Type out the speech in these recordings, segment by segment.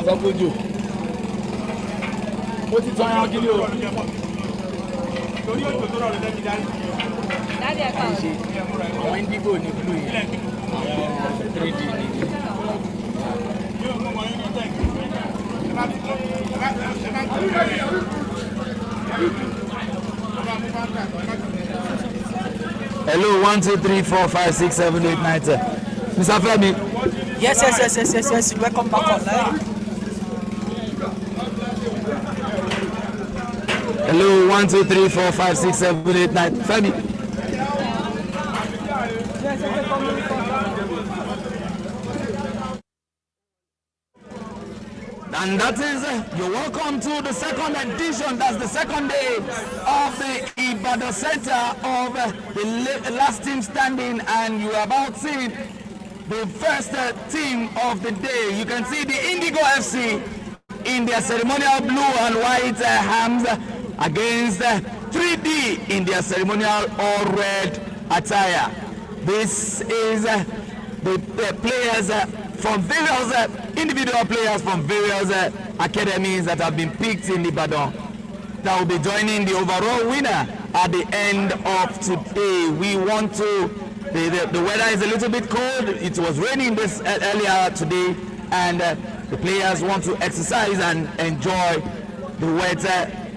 Sọ́kójú. Ó ti tán ẹran kílí o. Torí òjò tó rọrùn lẹ́bi dárí. Dájú ẹ̀ pa Ṣé àwọn Indigo ní blue yìí? Àwọn 3D ní. Hello, 1, 2, 3, 4, 5, 6, 7, 8, 9, 10. Mr. Femi. Yes. Welcome back online. Hello, 1, 2, 3, 4, 5, 6, 7, 8, 9. Femi. And that is, you're welcome to the second edition, that's the second day of the Ibadan Center of the last team standing, and you are about seeing the first team of the day. You can see the Indigo FC in their ceremonial blue and white hams against 3D in their ceremonial all red attire. This is the players from various individual players from various academies that have been picked in Ibadan that will be joining the overall winner at the end of today. We want to, the weather is a little bit cold. It was raining this earlier today, and the players want to exercise and enjoy the wet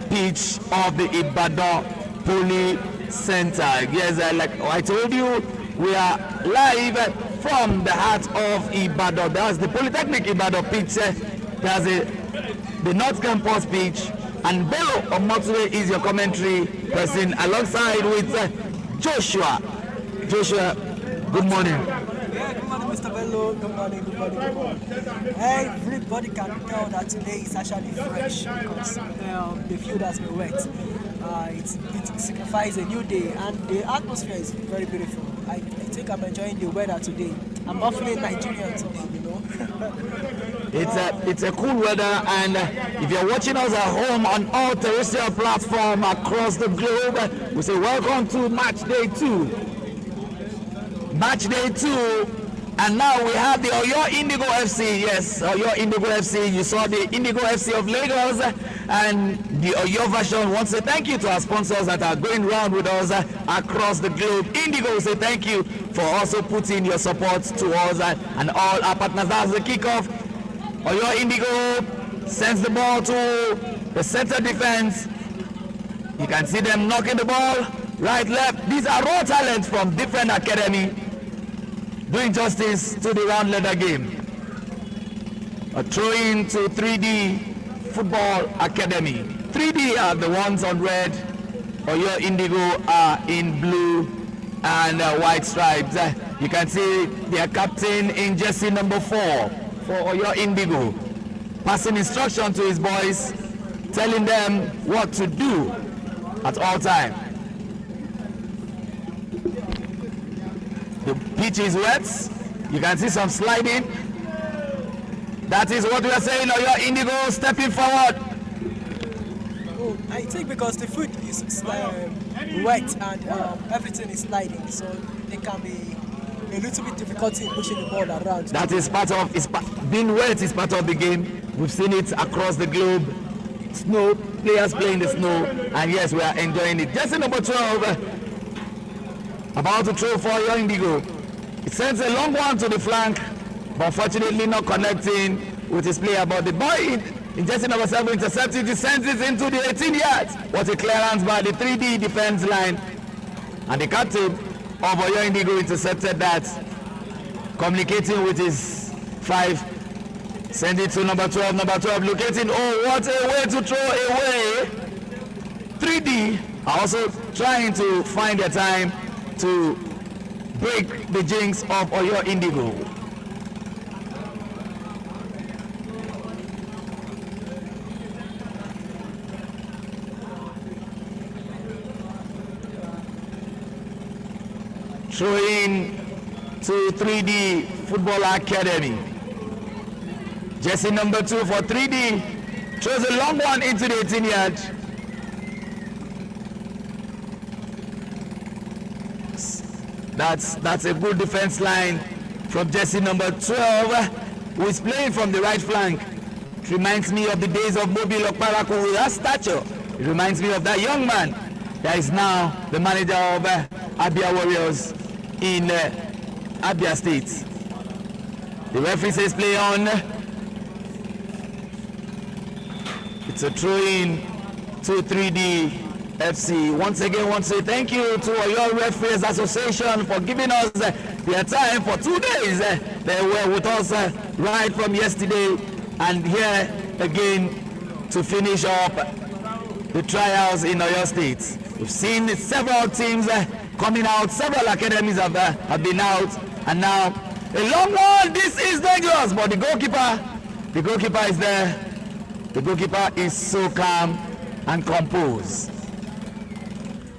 pitch of the Ibadan Poly Center. Yes, like I told you, we are live from the heart of Ibadan. That's the Polytechnic Ibadan pitch. There's the North Campus pitch, and Bello Omotue is your commentary person alongside with Joshua. Joshua, good morning. Yeah, good morning, Mr. Bello. Good morning. Everybody can tell that today is actually fresh because the field has been wet. It signifies a new day, and the atmosphere is very beautiful. I think I'm enjoying the weather today. I'm not feeling Nigerian today, you know. It's a cool weather, and if you're watching us at home on all terrestrial platforms across the globe, we say welcome to match day 2. Match day 2, and now we have the Oyo Indigo FC. Yes, Oyo Indigo FC. You saw the Indigo FC of Lagos and the Oyo version. Want to say thank you to our sponsors that are going around with us across the globe. Indigo, say thank you for also putting your support to us and all our partners. That's the kickoff. Oyo Indigo sends the ball to the center defense. You can see them knocking the ball right, left. These are raw talents from different academy doing justice to the round leather game. A throw in to 3D Football Academy. 3D are the ones on red, Oyo Indigo are in blue and white stripes. You can see their captain in jersey number 4 for Oyo Indigo, passing instruction to his boys, telling them what to do at all time. The pitch is wet. You can see some sliding. That is what we are saying. Oyo Indigo stepping forward. Oh, I think because the foot is wet and everything is sliding, so it can be a little bit difficult in pushing the ball around. That is part of being wet is part of the game. We've seen it across the globe. Snow, players playing the snow, and yes, we are enjoying it. Jersey number 12. About to throw for Oyo Indigo. It sends a long one to the flank, but unfortunately not connecting with his player. But the boy in jersey number 7 intercepted, he sends it into the 18 yards. What a clearance by the 3D defense line. And the captain of Oyo Indigo intercepted that, communicating with his 5. Send it to number 12. Number 12 locating. Oh, what a way to throw away. 3D are also trying to find their time to break the jinx of Oyo Indigo. Throwing to 3D Football Academy. Jersey number 2 for 3D throws a long one into the 18 yard. That's a good defense line from jersey number 12, who is playing from the right flank. It reminds me of the days of Mobile Okparaku with that stature. It reminds me of that young man that is now the manager of Abia Warriors in Abia State. The referee says play on. It's a throw-in to 3D FC. Once again, I want to say thank you to your Referees Association for giving us their time for 2 days. They were with us right from yesterday and here again to finish up the trials in Oyo State. We've seen several teams coming out, several academies have been out, and now a long one. This is dangerous, but the goalkeeper is there. The goalkeeper is so calm and composed.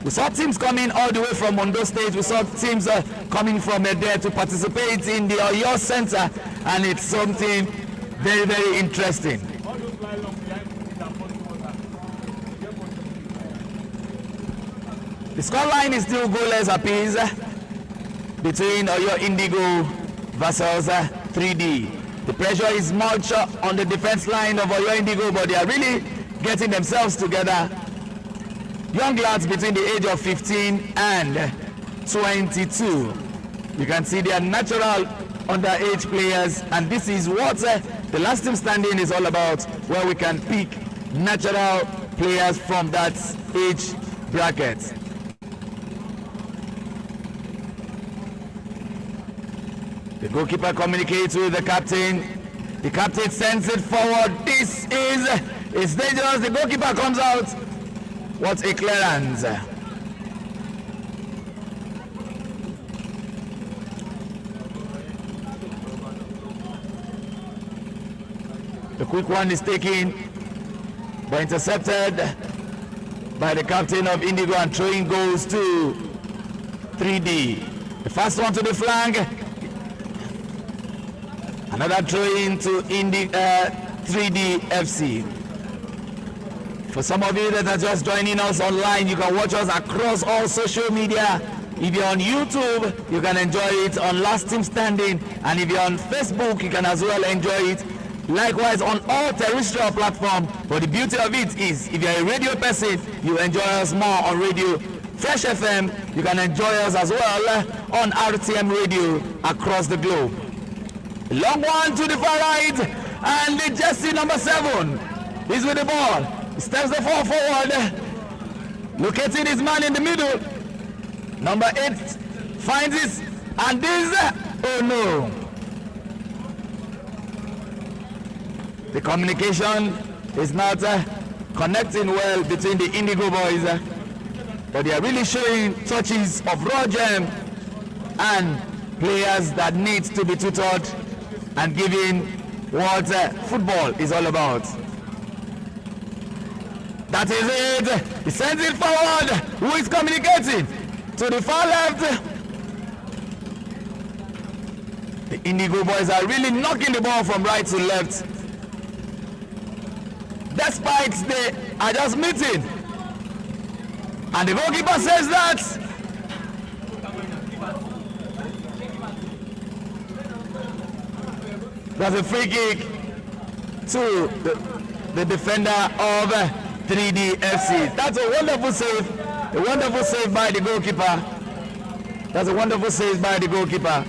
We saw teams coming all the way from Ondo State. We saw teams coming from there to participate in the Oyo Center, and it's something very, very interesting. The scoreline is still goalless apiece between Oyo Indigo versus 3D. The pressure is much on the defense line of Oyo Indigo, but they are really getting themselves together. Young lads between the age of 15 and 22. You can see they are natural underage players, and this is what the last team standing is all about, where we can pick natural players from that age bracket. The goalkeeper communicates with the captain. The captain sends it forward. This is dangerous. The goalkeeper comes out. What a clearance. The quick one is taken, but intercepted by the captain of Indigo, and throwing goes to 3D. The first one to the flank. Another throw in to 3D FC. For some of you that are just joining us online, you can watch us across all social media. If you're on YouTube, you can enjoy it on Last Team Standing, and if you're on Facebook, you can as well enjoy it. Likewise on all terrestrial platforms. But the beauty of it is, if you're a radio person, you enjoy us more on radio. Fresh FM, you can enjoy us as well on RTM radio across the globe. Long one to the far right, and the jersey number 7 is with the ball. He steps the ball forward, locating his man in the middle. Number 8 finds it, and this, oh no. The communication is not connecting well between the Indigo boys, but they are really showing touches of raw gem and players that need to be tutored and giving what football is all about. That is it. He sends it forward. Who is communicating? To the far left. The Indigo boys are really knocking the ball from right to left. Despite they are just meeting. And the goalkeeper says that. That's a free kick to the defender of 3D FC. That's a wonderful save. A wonderful save by the goalkeeper. That's a wonderful save by the goalkeeper.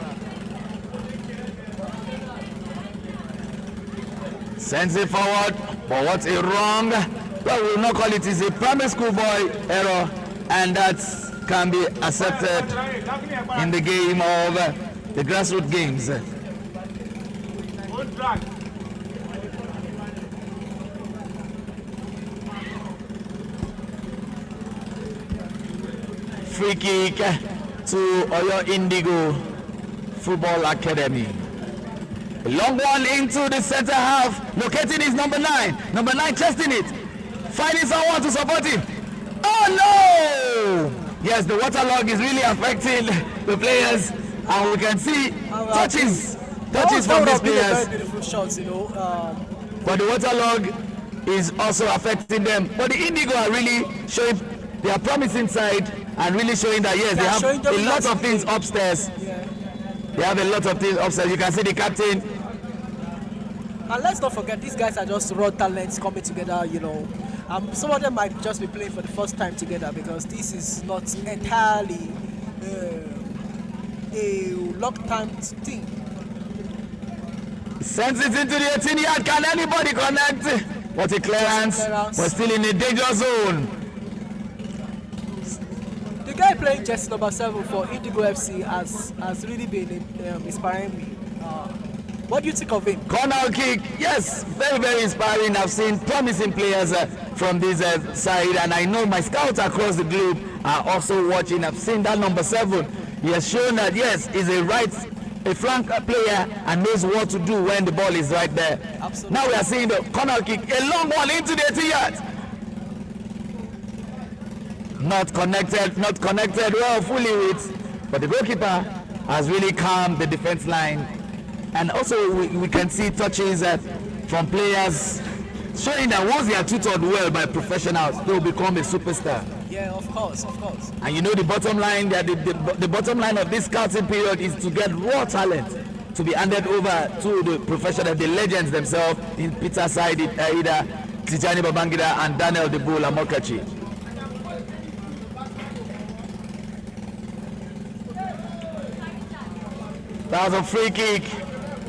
Sends it forward. But what a wrong, well, we will not call it, is a primary school boy error, and that can be accepted in the game of the grassroots games. Free kick to Oyo Indigo Football Academy. A long one into the center half. Locating is number 9. Number 9 testing it. Finding someone to support him. Oh no! Yes, the waterlog is really affecting the players, and we can see touches from these players. Very beautiful shots, you know. But the waterlog is also affecting them. But the Indigo are really showing their promising side and really showing that yes, they have a lot of things upstairs. Yeah. They have a lot of things upset. You can see the captain. And let's not forget, these guys are just raw talents coming together, you know. Some of them might just be playing for the first time together because this is not entirely a long-time thing. Sends it into the 18-yard. Can anybody connect? What a clearance. We're still in a danger zone. The guy playing jersey number 7 for Indigo FC has really been inspiring me. What do you think of him? Corner kick, yes, very, very inspiring. I've seen promising players from this side, and I know my scouts across the globe are also watching. I've seen that number 7. He has shown that, yes, he's a flank player and knows what to do when the ball is right there. Absolutely. Now we are seeing the corner kick, a long one into the 18 yards. Not connected well fully with, but the goalkeeper has really calmed the defense line. And also we can see touches from players showing that once they are tutored well by professionals, they will become a superstar. Yeah, of course. And you know the bottom line, that the bottom line of this scouting period is to get raw talent to be handed over to the professional, the legends themselves, in Peter side, either Tijani Babangida and Daniel De Bull Amokachi. That was a free kick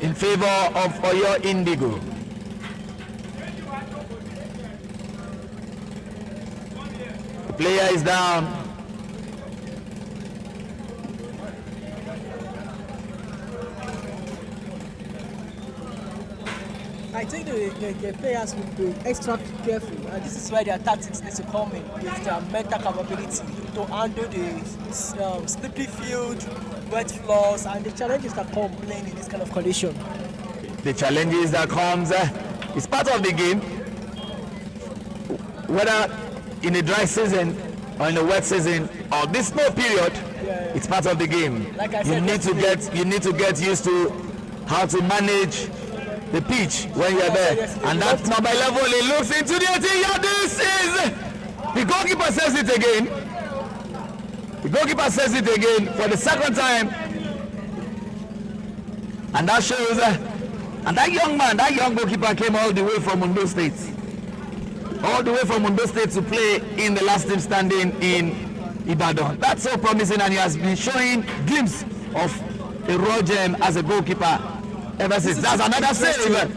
in favor of Oyo Indigo. The player is down. I think the players will be extra careful, and this is where their tactics need to come in, with their mental capability to handle the slippery field, wet floors, and the challenges that come playing in this kind of condition. The challenges that comes is part of the game. Whether in a dry season or in a wet season or this snow period, it's part of the game. Like I said, you need to get used to how to manage the pitch when you're there. And that's number 11. He looks into the 18-yard. This is the goalkeeper says it again. The goalkeeper says it again for the second time. And that shows and that young goalkeeper came all the way from Ondo State. All the way from Ondo State to play in the last team standing in Ibadan. That's so promising, and he has been showing glimpses of a raw gem as a goalkeeper ever since. That's another save.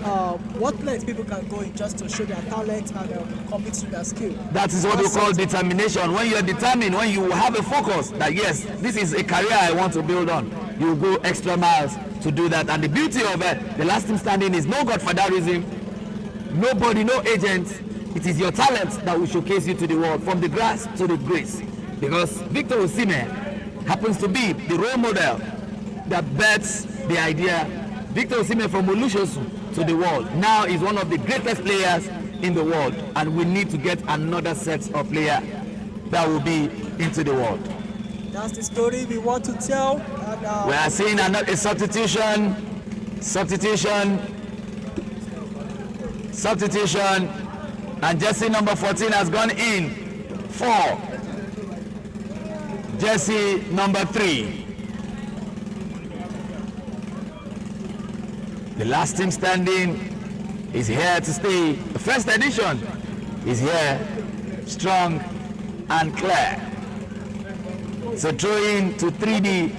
What place people can go in just to show their talent and commit to their skill? That is what we call determination. When you are determined, when you have a focus that yes, this is a career I want to build on, you go extra miles to do that. And the beauty of the last team standing is no godfatherism, nobody, no agent. It is your talent that will showcase you to the world, from the grass to the grace. Because Victor Osimhen happens to be the role model that bets the idea. Victor Osimhen from Olushosu to the world now is one of the greatest players in the world, and we need to get another set of players that will be into the world. That's the story we want to tell. And, we are seeing a substitution, and jersey number 14 has gone in for jersey number 3. The last team standing is here to stay. The first edition is here, strong and clear. So throw in to 3D.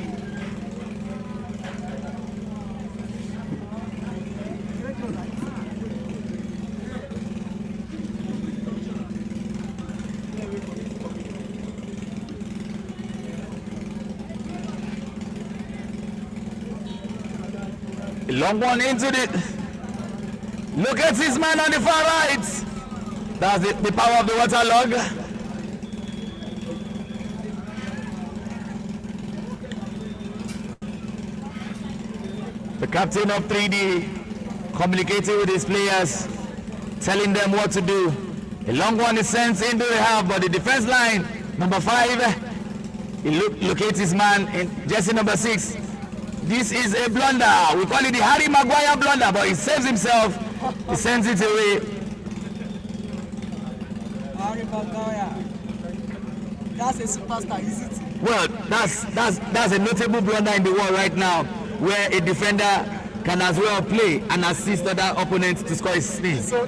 Long one into the. Look at his man on the far right. That's the power of the waterlog. The captain of 3D communicating with his players, telling them what to do. A long one is sent into the half, but the defense line, number 5, he locates his man in jersey number 6. This is a blunder. We call it the Harry Maguire blunder, but he saves himself. He sends it away. Harry Maguire. That's a superstar, isn't it? Well, that's a notable blunder in the world right now. where a defender can as well play and assist other opponents to score his sneeze. So,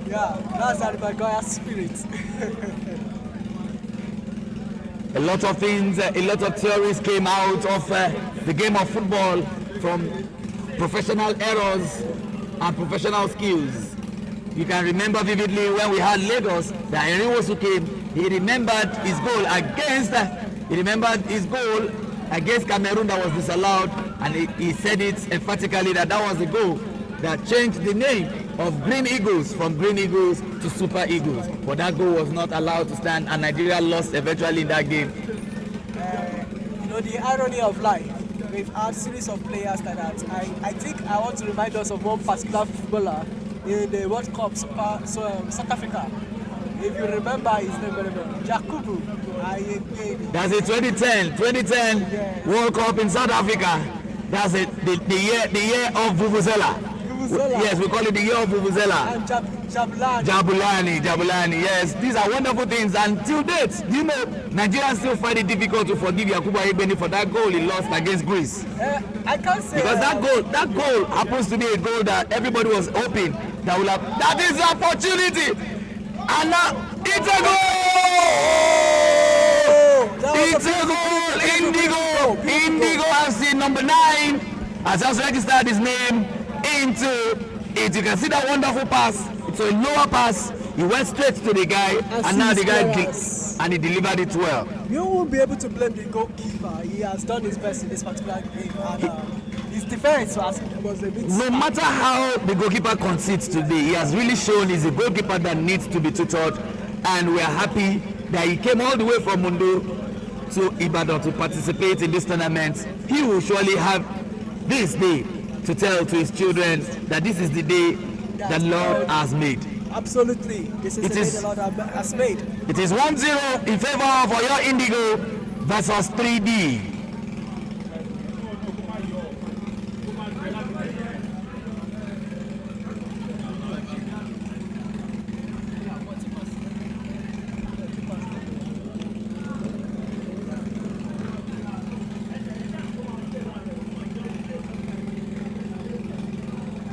yeah, that's Harry Maguire spirit. A lot of things, a lot of theories came out of the game of football, from professional errors and professional skills. You can remember vividly when we had Lagos, that Henry came, he remembered his goal against Cameroon that was disallowed, and he said it emphatically that was the goal that changed the name of Green Eagles from Green Eagles to Super Eagles. But that goal was not allowed to stand, and Nigeria lost eventually in that game. The irony of life, we've had a series of players like that. I think I want to remind us of one particular footballer in the World Cup South Africa. If you remember his name very well, Jakubu. That's it, 2010 yeah. World Cup in South Africa. That's it, the year of Vuvuzela. Yes, we call it the year of Vuvuzela. And Jabulani, yes. These are wonderful things. And till date, do you know, Nigerians still find it difficult to forgive Yakubu Ayebeni for that goal he lost against Greece. I can't say because that goal happens to be a goal that everybody was hoping that will have. That is the opportunity. And now it's a goal! It's a goal! Indigo FC number 9 has just registered his name into it. You can see that wonderful pass. It's a lower pass. He went straight to the guy, and now the guy and he delivered it well. You won't be able to blame the goalkeeper. He has done his best in this particular game, and his defense was a bit. No matter how the goalkeeper concedes today, he has really shown he's a goalkeeper that needs to be tutored, and we are happy that he came all the way from Mundo to Ibadan to participate in this tournament. He will surely have this day to tell to his children that this is the day that Lord has made. Absolutely, this is the day the Lord has made. It is 1-0 in favor of Oyo Indigo versus 3D.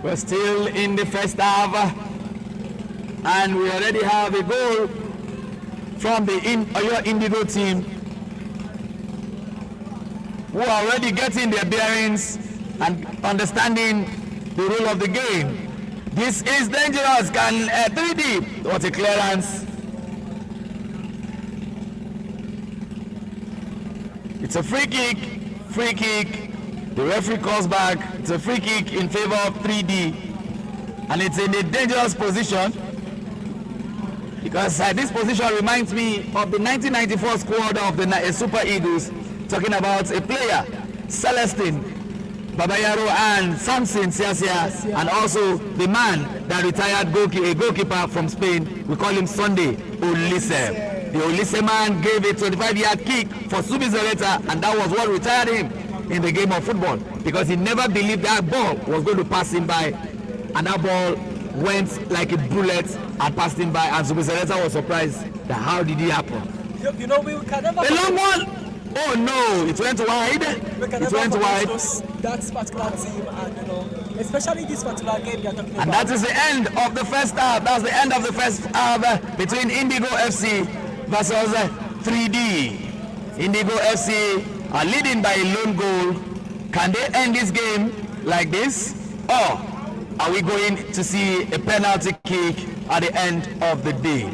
We're still in the first half, and we already have a goal from the Oyo Indigo team, who are already getting their bearings and understanding the rule of the game. This is dangerous. Can 3D? What a clearance! It's a free kick. Free kick. The referee calls back. It's a free kick in favor of 3D, and it's in a dangerous position because this position reminds me of the 1994 squad of the Super Eagles, talking about a player, Celestine Babayaro and Samson Siasia, and also the man that retired a goalkeeper from Spain. We call him Sunday Olise. The Olise man gave a 25-yard kick for Subi Zoreta, and that was what retired him in the game of football, because he never believed that ball was going to pass him by, and that ball went like a bullet and passed him by, and Subi Zoreta was surprised that how did it happen. You know, we can never. A long one. Oh no! It went wide. It went wide. That particular team, and especially this particular game you're talking about. And that is the end of the first half. That's the end of the first half between Indigo FC versus 3D. Indigo FC are leading by a lone goal. Can they end this game like this, or are we going to see a penalty kick at the end of the day?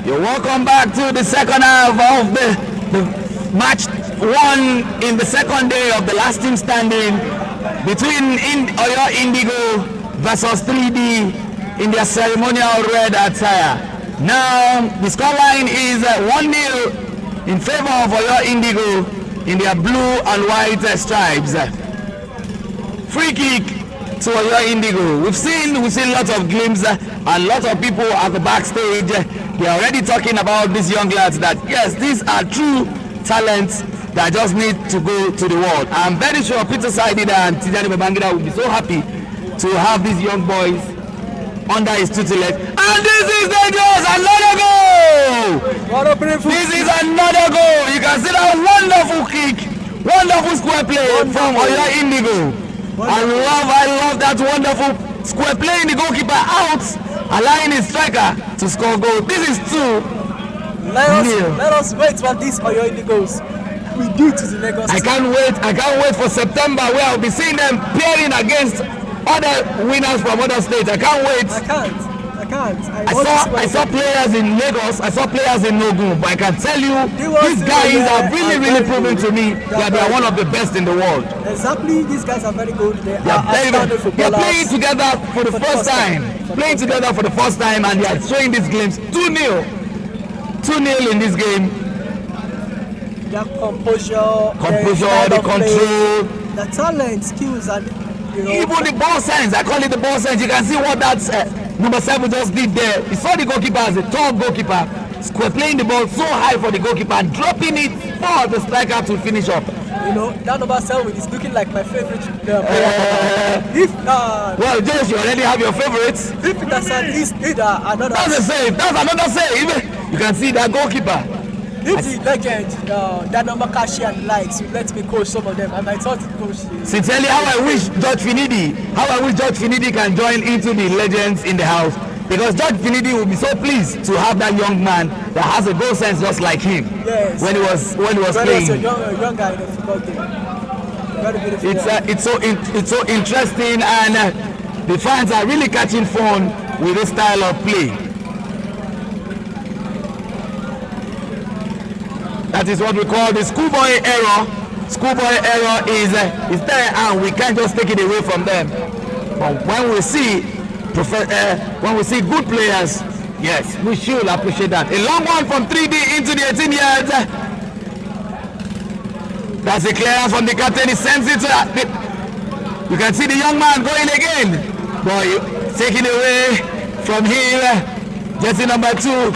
You're welcome back to the second half of the match one in the second day of the last team standing between Oyo Indigo versus 3D in their ceremonial red attire. Now the scoreline is 1-0 in favor of Oyo Indigo in their blue and white stripes. Free kick to Oyo Indigo. We've seen lots of glimpses and lots of people at the backstage. They are already talking about these young lads that yes, these are true talents that just need to go to the world. I'm very sure Peter Saidida and Tijani Babangida will be so happy to have these young boys under his tutelage. And this is dangerous! Another goal! This is another goal! You can see that wonderful kick, wonderful square play from Oyo Indigo. I love that wonderful square play in the goalkeeper out, allowing his striker to score goal. This is 2. Let us wait for this Oyo Indigos. We do to the Lagos. I can't wait for September where I'll be seeing them pairing against other winners from other states. I can't wait. I can't. I saw players in Lagos, I saw players in Ogun, but I can tell you, these guys are really proven to me that they are one of the best in the world. Exactly, these guys are very good. They are playing together for the first time. Playing together for the first time, and they are showing this glimpse. 2-0 in this game. Their composure, the control, the talent, skills, and even the ball sense. I call it the ball sense. You can see what that number 7 just did there. He saw the goalkeeper as a tall goalkeeper, square playing the ball so high for the goalkeeper and dropping it for the striker to finish up. You know, that number 7 is looking like my favorite player. Well, Josh, you already have your favorites. If Peterson is either another. That's a save. That's another save. You can see that goalkeeper. If the legend, that number Kashi and likes, you let me coach some of them, and I thought it coach. Sincerely, how I wish George Finidi can join into the legends in the house, because George Finidi will be so pleased to have that young man that has a goal sense just like him. Yes. When he was playing. A young guy in the football game. Very beautiful. It's so interesting, and the fans are really catching fun with this style of play. That is what we call the schoolboy error. Schoolboy error is there, and we can't just take it away from them. But when we see good players, yes, we should appreciate that. A long one from 3D into the 18 yards. That's a clearance from the captain. He sends it to you can see the young man going again. Boy, taken away from here. Jersey number 2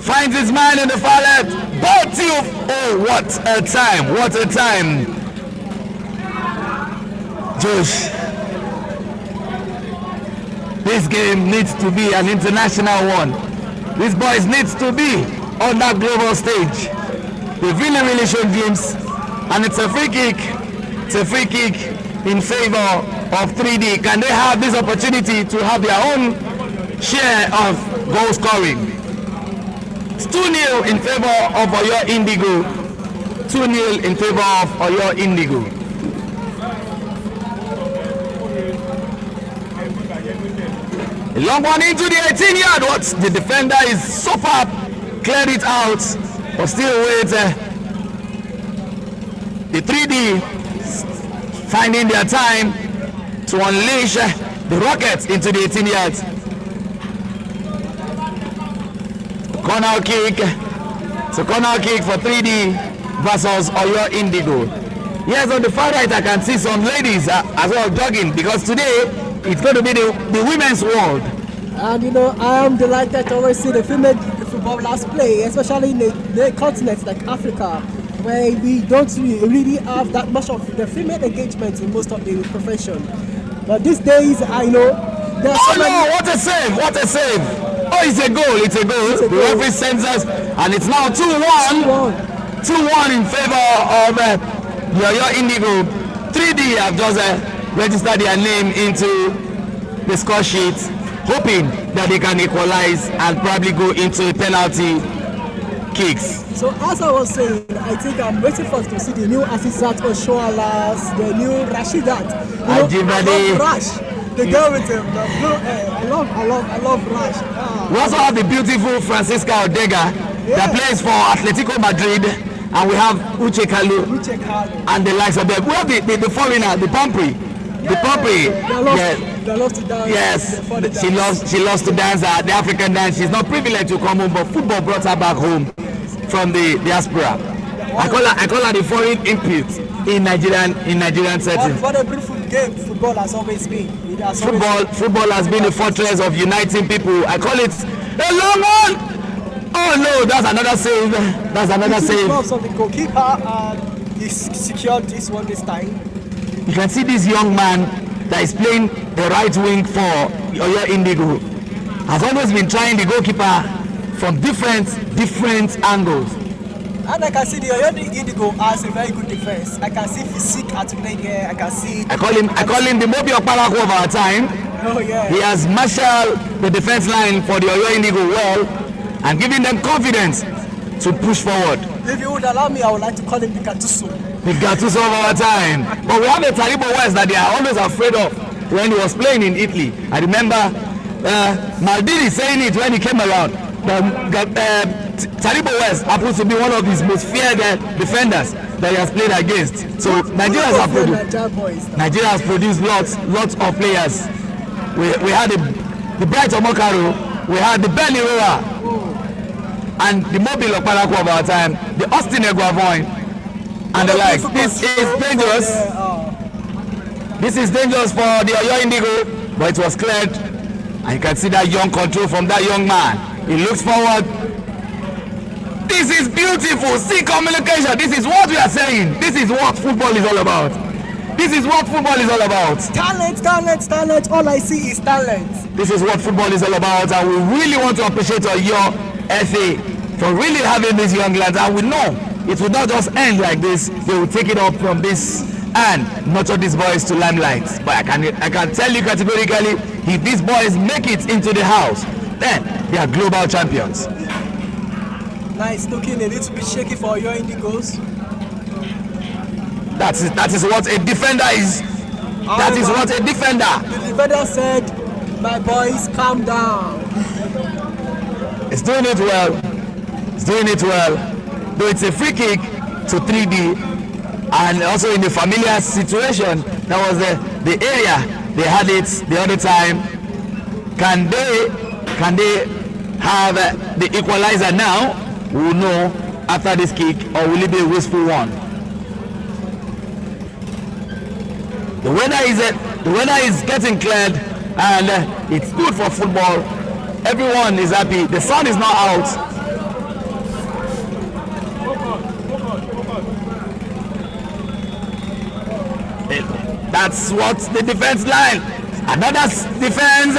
finds his man in the far left. But oh, what a time! What a time! Josh, this game needs to be an international one. These boys needs to be on that global stage. They've really shown glimpse, and it's a free kick. It's a free kick in favor of 3D. Can they have this opportunity to have their own share of goal scoring? It's 2-0 in favor of Oyo Indigo. 2-0 in favor of Oyo Indigo. A long one into the 18-yard. What? The defender is so far, cleared it out, but still wait. The 3D finding their time to unleash the Rockets into the 18 yards. Corner kick. It's a corner kick for 3D versus Oyo Indigo. Yes, on the far right I can see some ladies as well jogging, because today it's going to be the women's world. And you know, I am delighted to always see the female footballers play, especially in the continents like Africa, where we don't really have that much of the female engagement in most of the profession. But these days, I know there are so many. No, what a save! What a save! Oh, it's a goal! It's a goal! The referee sends us, and it's now 2-1. 2-1 in favor of Oyo Indigo. 3D have just registered their name into the score sheet, hoping that they can equalize and probably go into a penalty kicks. So as I was saying, I think I'm waiting for us to see the new Asisat Oshoalas, the new Rashidat, Ajibade. The girl with him, the blue hair. I love Rash. Ah. We also have the beautiful Francisca Odega that plays for Atletico Madrid, and we have Uche Kalu and the likes of them. We have the foreigner, the Pompey. The Pompey. They love to dance. Yes, she loves to dance the African dance. She's not privileged to come home, but football brought her back home from the diaspora. I call her the foreign input in Nigerian settings. What a beautiful game football has always been. Football has been a fortress of uniting people. I call it a long one. Oh no, that's another save. That's another save. Of the goalkeeper is secured this one this time. You can see this young man that is playing the right wing for Oyo Indigo has always been trying the goalkeeper from different angles. And I can see the Oyo Indigo has a very good defense. I can see physique at play here. I can see. I call him the Mobi Okparaku of our time. Oh yeah. He has marshaled the defense line for the Oyo Indigo well and giving them confidence to push forward. If you would allow me, I would like to call him the Gattuso. The Gattuso of our time. But we have a Taribo West that they are always afraid of when he was playing in Italy. I remember Maldini saying it when he came around. Taribo West happens to be one of his most feared defenders that he has played against. So Nigeria has produced lots of players. We had the Bright Omokaro, we had the Benny Roa, and the Mobile Okparaku of our time, the Austin Eguavoin, and the likes. This is dangerous. This is dangerous for the Oyo Indigo, but it was cleared. And you can see that young control from that young man. He looks forward. This is beautiful. See communication. This is what we are saying. This is what football is all about. This is what football is all about. Talent. All I see is talent. This is what football is all about, and we really want to appreciate your FA for really having these young lads. And we know it will not just end like this. They will take it up from this and nurture these boys to limelight. But I can tell you categorically, if these boys make it into the house, then they are global champions. Nice, looking a little bit shaky for your Indigos. That is what a defender is. That is what a defender. The defender said, "My boys, calm down." It's doing it well. It's doing it well. Though it's a free kick to 3D, and also in a familiar situation. That was the area they had it the other time. Can they have the equalizer now? We will know after this kick, or will it be a wasteful one? The winner is getting cleared, and it's good for football. Everyone is happy. The sun is not out. That's what the defense line. Another defense.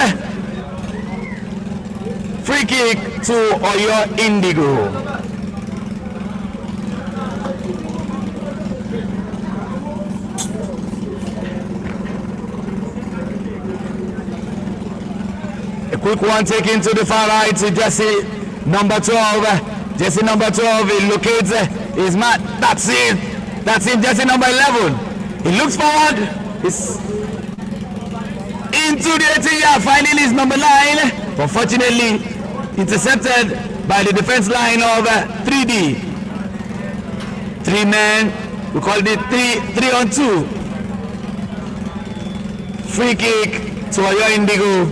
Free kick to Oyo Indigo. A quick one taken to the far right to Jesse number 12. Jesse number 12, he locates his man. That's it. That's it. Jesse number 11. He looks forward. He's into the 18-yard, finding his number 9. Unfortunately, intercepted by the defense line of 3D. 3 men. We call it 3-on-2. Free kick to Oyo Indigo.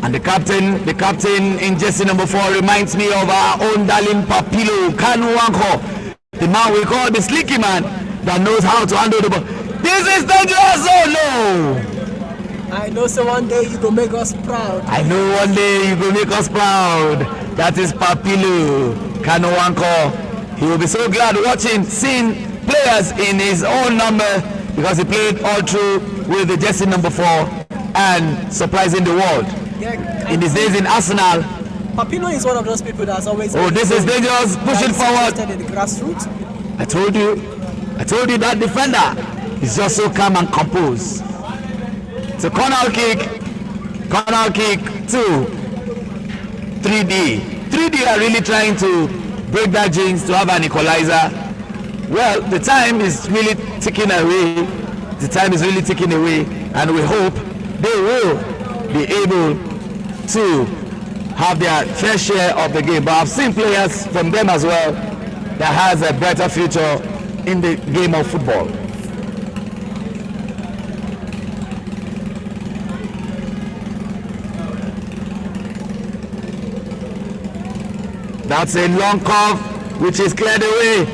And the captain in jersey number 4 reminds me of our own darling Papilo Kanu Wanko, the man we call the slicky man that knows how to handle the ball. This is dangerous, oh no! I know so one day you go make us proud. I know one day you go make us proud. That is Papilo Kanu Wanko. He will be so glad seeing players in his own number, because he played all through with the jersey number 4 and surprising the world. In his days in Arsenal. Papino is one of those people that's always. Oh, this is dangerous. Pushing forward. In the grassroots. I told you that defender is just so calm and composed. It's a corner kick to 3D. 3D are really trying to break that jinx, to have an equalizer. Well, the time is really ticking away. The time is really ticking away, and we hope they will be able to have their fair share of the game. But I've seen players from them as well that has a better future in the game of football. That's a long curve which is cleared away.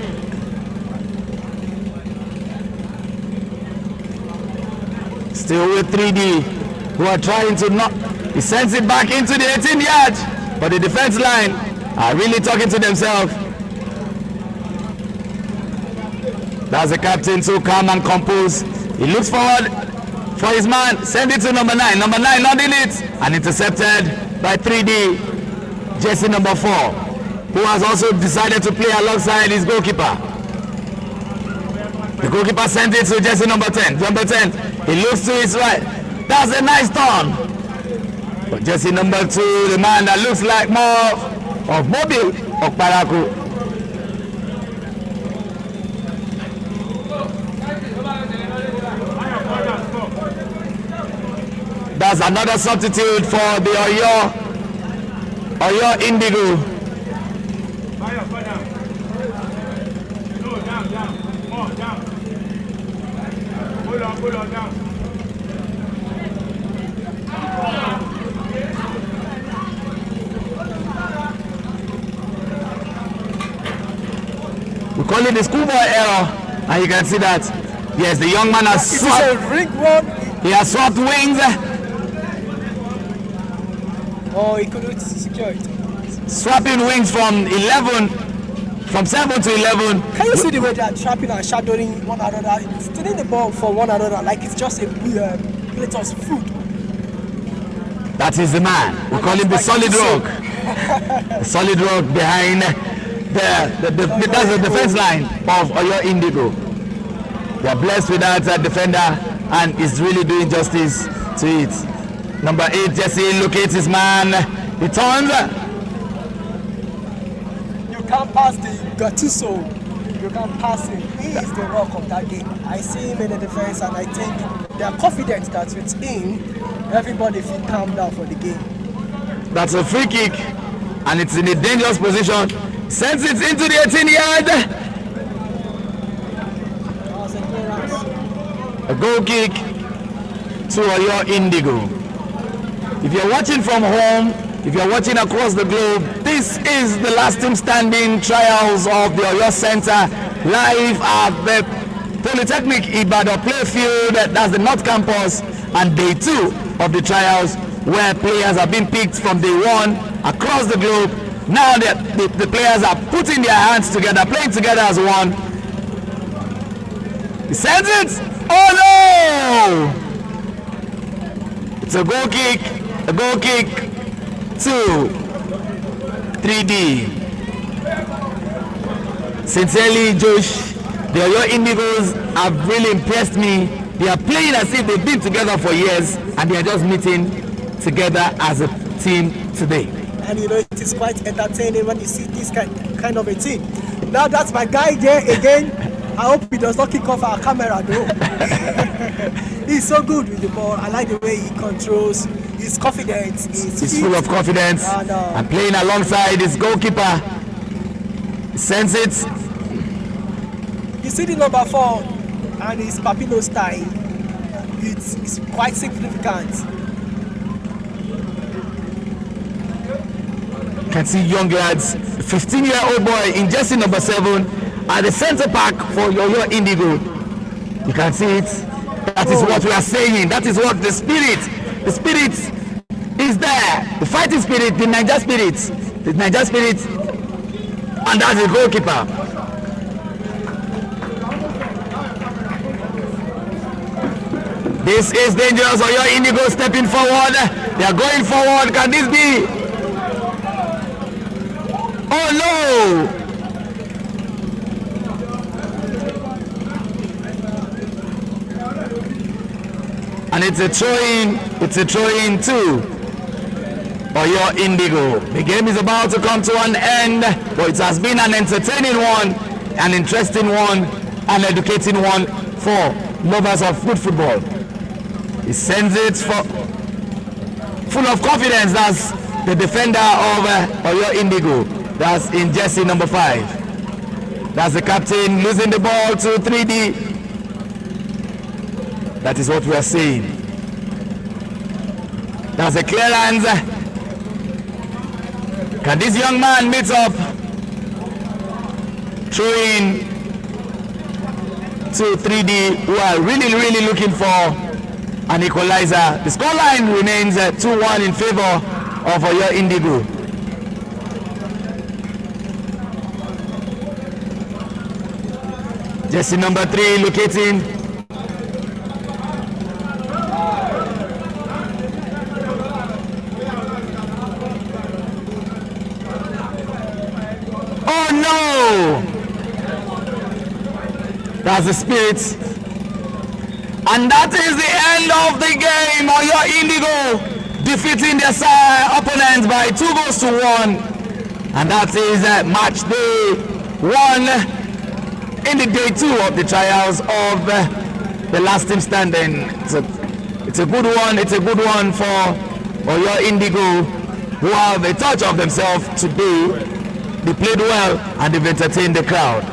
Still with 3D, who are trying to knock. He sends it back into the 18 yards, but the defense line are really talking to themselves. That's the captain, so calm and composed. He looks forward for his man, send it to number 9. Number 9 nodding it, and intercepted by 3D. Jersey number 4, who has also decided to play alongside his goalkeeper. The goalkeeper sent it to jersey number 10. Number 10, he looks to his right. That's a nice turn. But jersey number 2, the man that looks like more of Mobile or Paraku. That's another substitute for the Oyo Indigo. We call it the schoolboy error, and you can see that. Yes, the young man has swapped. He has swapped wings. Oh, he couldn't secure it. Swapping wings from 7 to 11. Can you see the way they are trapping and shadowing one another, stealing the ball for one another like it's just a plate of food? That is the man. We call him the solid rock. The solid rock behind that's the defense line of Oyo Indigo. They are blessed with that defender, and is really doing justice to it. Number 8, Jesse locates his man. He turns. You can't pass the Gattuso. You can't pass him. He is the rock of that game. I see him in the defense, and I think they are confident that with him, everybody will calm down for the game. That's a free kick, and it's in a dangerous position. Sends it into the 18 yard. A goal kick to Oyo Indigo. If you're watching from home, if you're watching across the globe, this is the last team standing trials of the Oyo Center live at the Polytechnic Ibadan playfield. That's the North Campus, and day 2 of the trials, where players have been picked from day 1 across the globe. Now the players are putting their hands together, playing together as one. He sends it. Oh no! It's a goal kick to 3D. Sincerely, Josh, the Oyo Indigos have really impressed me. They are playing as if they've been together for years, and they are just meeting together as a team today. And you know, it is quite entertaining when you see this kind of a team. Now that's my guy there again. I hope he does not kick off our camera though. He's so good with the ball. I like the way he controls. He's confident. He's full of confidence. And playing alongside his goalkeeper. He sends it. You see the number 4 and his Papino style. It's quite significant. Can see young lads, 15-year-old boy in jersey number 7 at the center back for Oyo Indigo. You can see it. That is what we are saying. That is what the spirit is there. The fighting spirit, the Niger spirit, and that's the goalkeeper. This is dangerous. Oyo Indigo stepping forward. They are going forward. Can this be? Oh no! And it's a throw-in too. Oyo Indigo. The game is about to come to an end, but it has been an entertaining one, an interesting one, an educating one for lovers of good football. He sends it full of confidence. That's the defender of Oyo Indigo. That's in jersey number 5. That's the captain losing the ball to 3D. That is what we are seeing. That's a clearance. Can this young man meet up? Throwing to 3D, who are really looking for an equalizer. The scoreline remains 2-1 in favor of Oyo Indigo. Jersey number 3 locating. Oh no! That's the spirit. And that is the end of the game. Oyo Indigo defeating their opponents by 2-1. And that is match day 1 in the day 2 of the trials of the last team standing. It's a good one. It's a good one for Oyo Indigo, who have a touch of themselves today. They played well and they've entertained the crowd.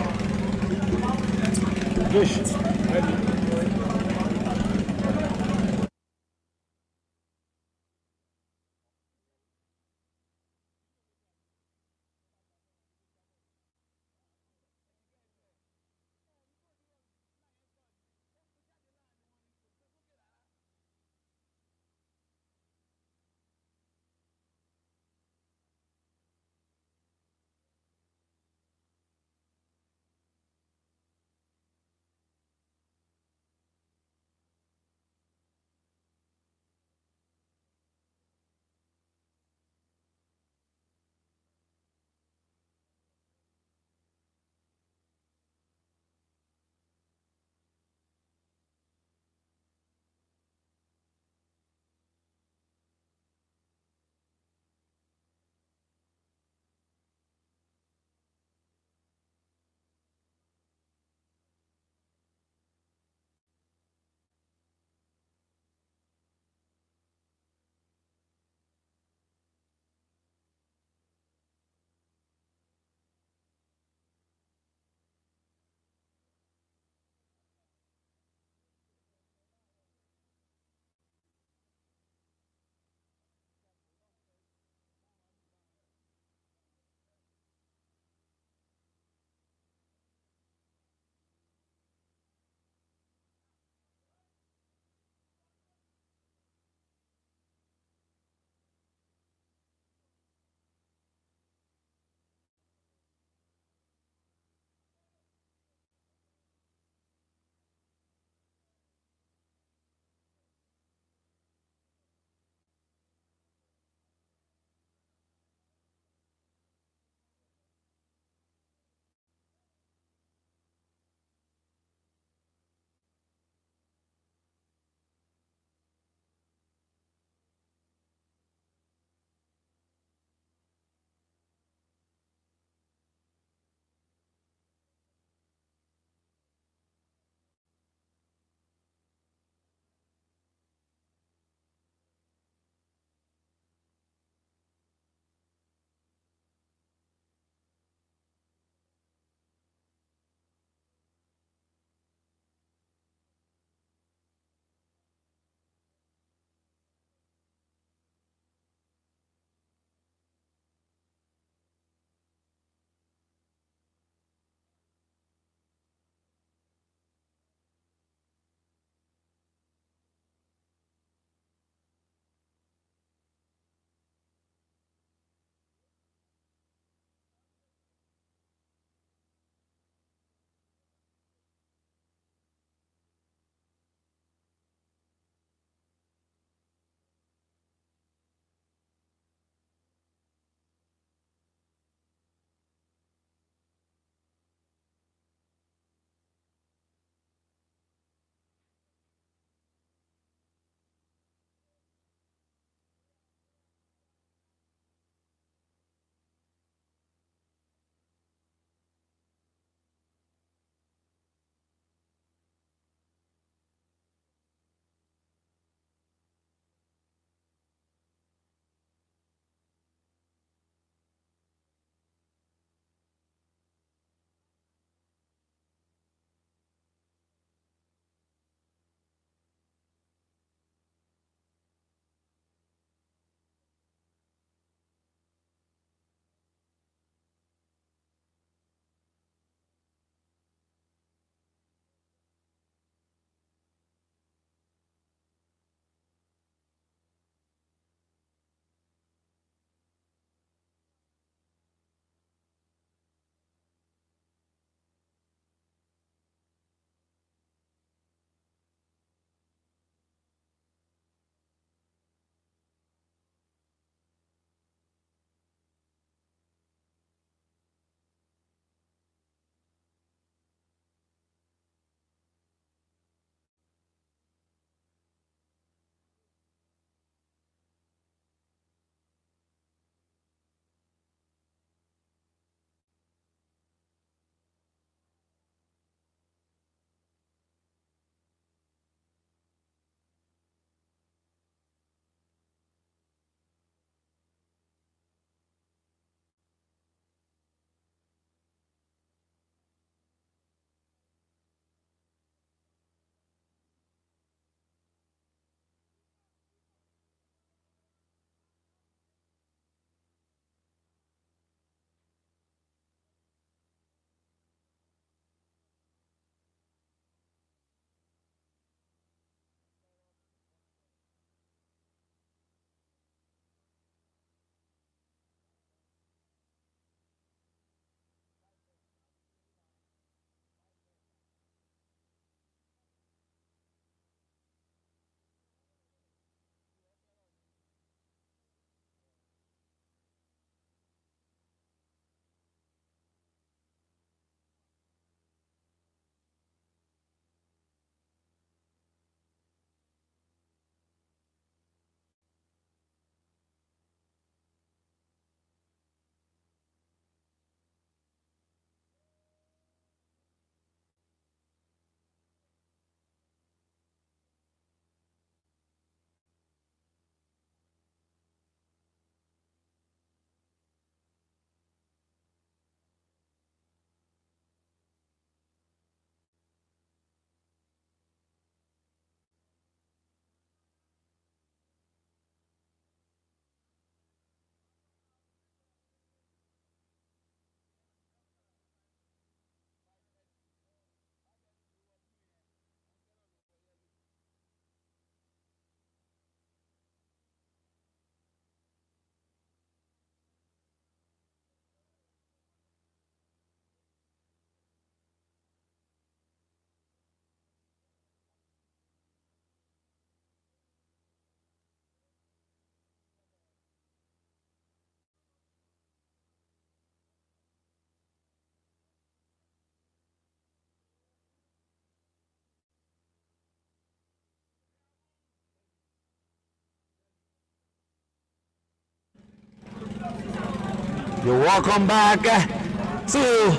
You're welcome back to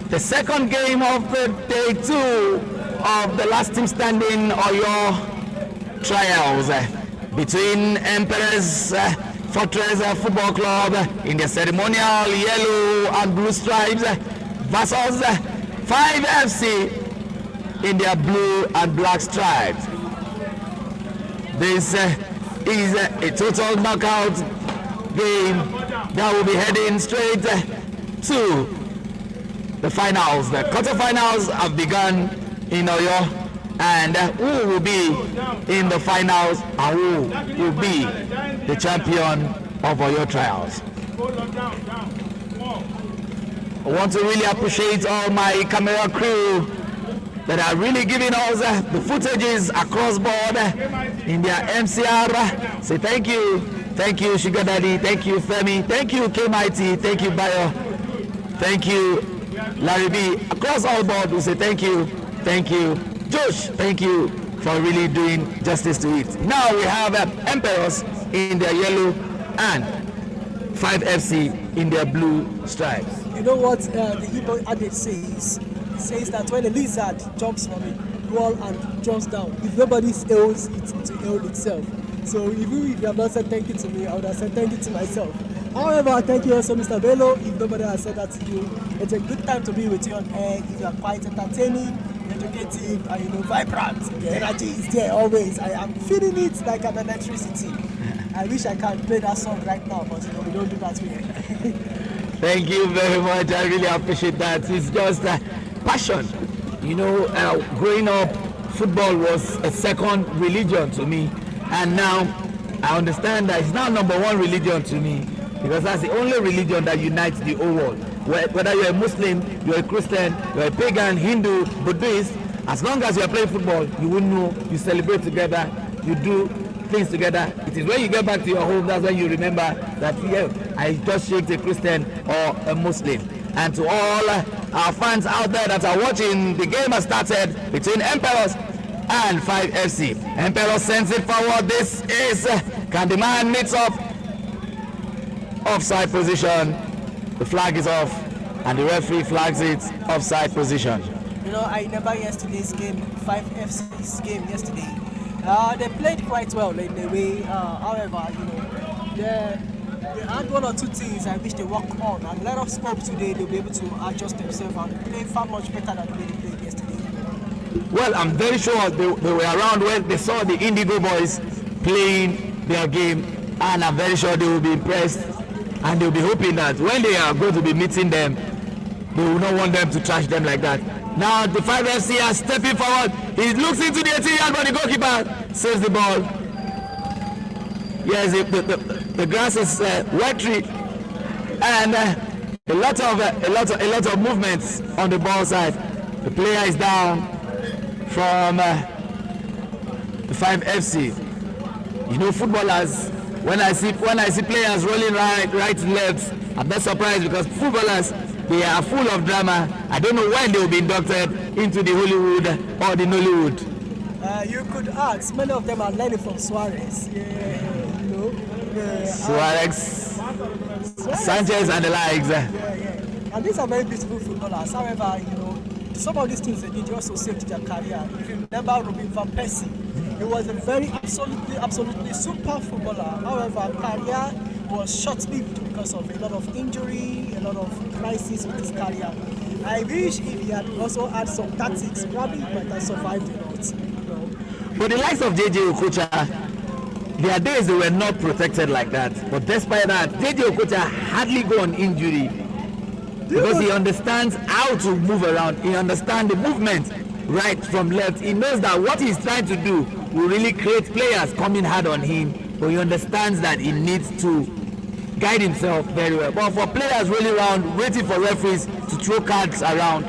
the second game of the day 2 of the last team standing Oyo trials between Emperors Fortress Football Club in the ceremonial yellow and blue stripes versus 5FC in their blue and black stripes. This is a total knockout game that will be heading straight to the finals. The quarterfinals have begun in Oyo, and who will be in the finals and who will be the champion of Oyo trials. I want to really appreciate all my camera crew that are really giving us the footages across board in their MCR. Say thank you Sugar Daddy, thank you Femi, thank you KMIT, thank you Bayo, thank you Larry B. Across all board we say thank you Josh, thank you for really doing justice to it. Now we have Emperors in their yellow and 5FC in their blue stripes. You know what the Igbo adage says? It says that when a lizard jumps from a wall and jumps down, if nobody hails it, it will hail itself. So even if you have not said thank you to me, I would have said thank you to myself. However, thank you also, Mr. Bello. If nobody has said that to you, it's a good time to be with you on air. You are quite entertaining, educative, and vibrant. The energy is there always. I am feeling it like an electricity. I wish I could play that song right now, but we don't do that here. Thank you very much. I really appreciate that. It's just passion. Growing up, football was a second religion to me, and now I understand that it's now number one religion to me, because that's the only religion that unites the whole world. Whether you're a Muslim, you're a Christian, you're a pagan, Hindu, Buddhist, as long as you're playing football, you will know, you celebrate together, you do things together. It is when you get back to your home that's when you remember that, yeah, I just shaked a Christian or a Muslim. And to all our fans out there that are watching, the game has started between Emperors and 5FC. Emperors sends it forward. This is Candyman meets up. Offside position. The flag is off, and the referee flags it offside position. I remember yesterday's game, 5FC's game yesterday. They played quite well in a way. However, they had one or two things I wish they work on, and let us hope today they'll be able to adjust themselves and play far much better than the way they played yesterday. Well, I'm very sure they were around when they saw the Indigo boys playing their game, and I'm very sure they will be impressed, and they'll be hoping that when they are going to be meeting them, they will not want them to trash them like that. Now the 5FC are stepping forward. He looks into the 18-yard, but the goalkeeper saves the ball. Yes, the grass is watery, and a lot of movements on the ball side. The player is down from the 5FC. Footballers. When I see players rolling right to left, I'm not surprised, because footballers, they are full of drama. I don't know when they will be inducted into the Hollywood or the Nollywood. You could ask. Many of them are learning from Suarez. Suarez, Sanchez, and the likes. And these are very beautiful footballers. However, some of these things they did also saved their career. If you remember Robin van Persie, he was a very absolutely super footballer. However, career was short-lived because of a lot of injury, a lot of crisis with his career. I wish if he had also had some tactics, probably he might have survived a lot. But the likes of JJ Okocha, there are days they were not protected like that. But despite that, JJ Okocha hardly go on injury, because he understands how to move around. He understands the movement right from left. He knows that what he's trying to do will really create players coming hard on him, but he understands that he needs to guide himself very well. But for players rolling around waiting for referees to throw cards around,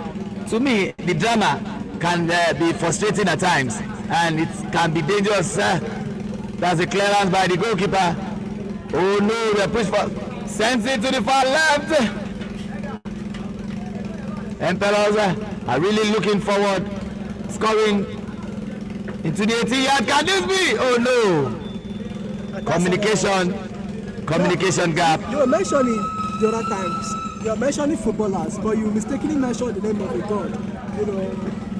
to me the drama can be frustrating at times, and it can be dangerous. That's a clearance by the goalkeeper. Oh no, they're pushed for, sends it to the far left. Emperors are really looking forward, scoring into the 18-yard. Can this be? Oh no! Communication gap. You were mentioning the other times, you're mentioning footballers, but you mistakenly mentioned the name of a god. You know,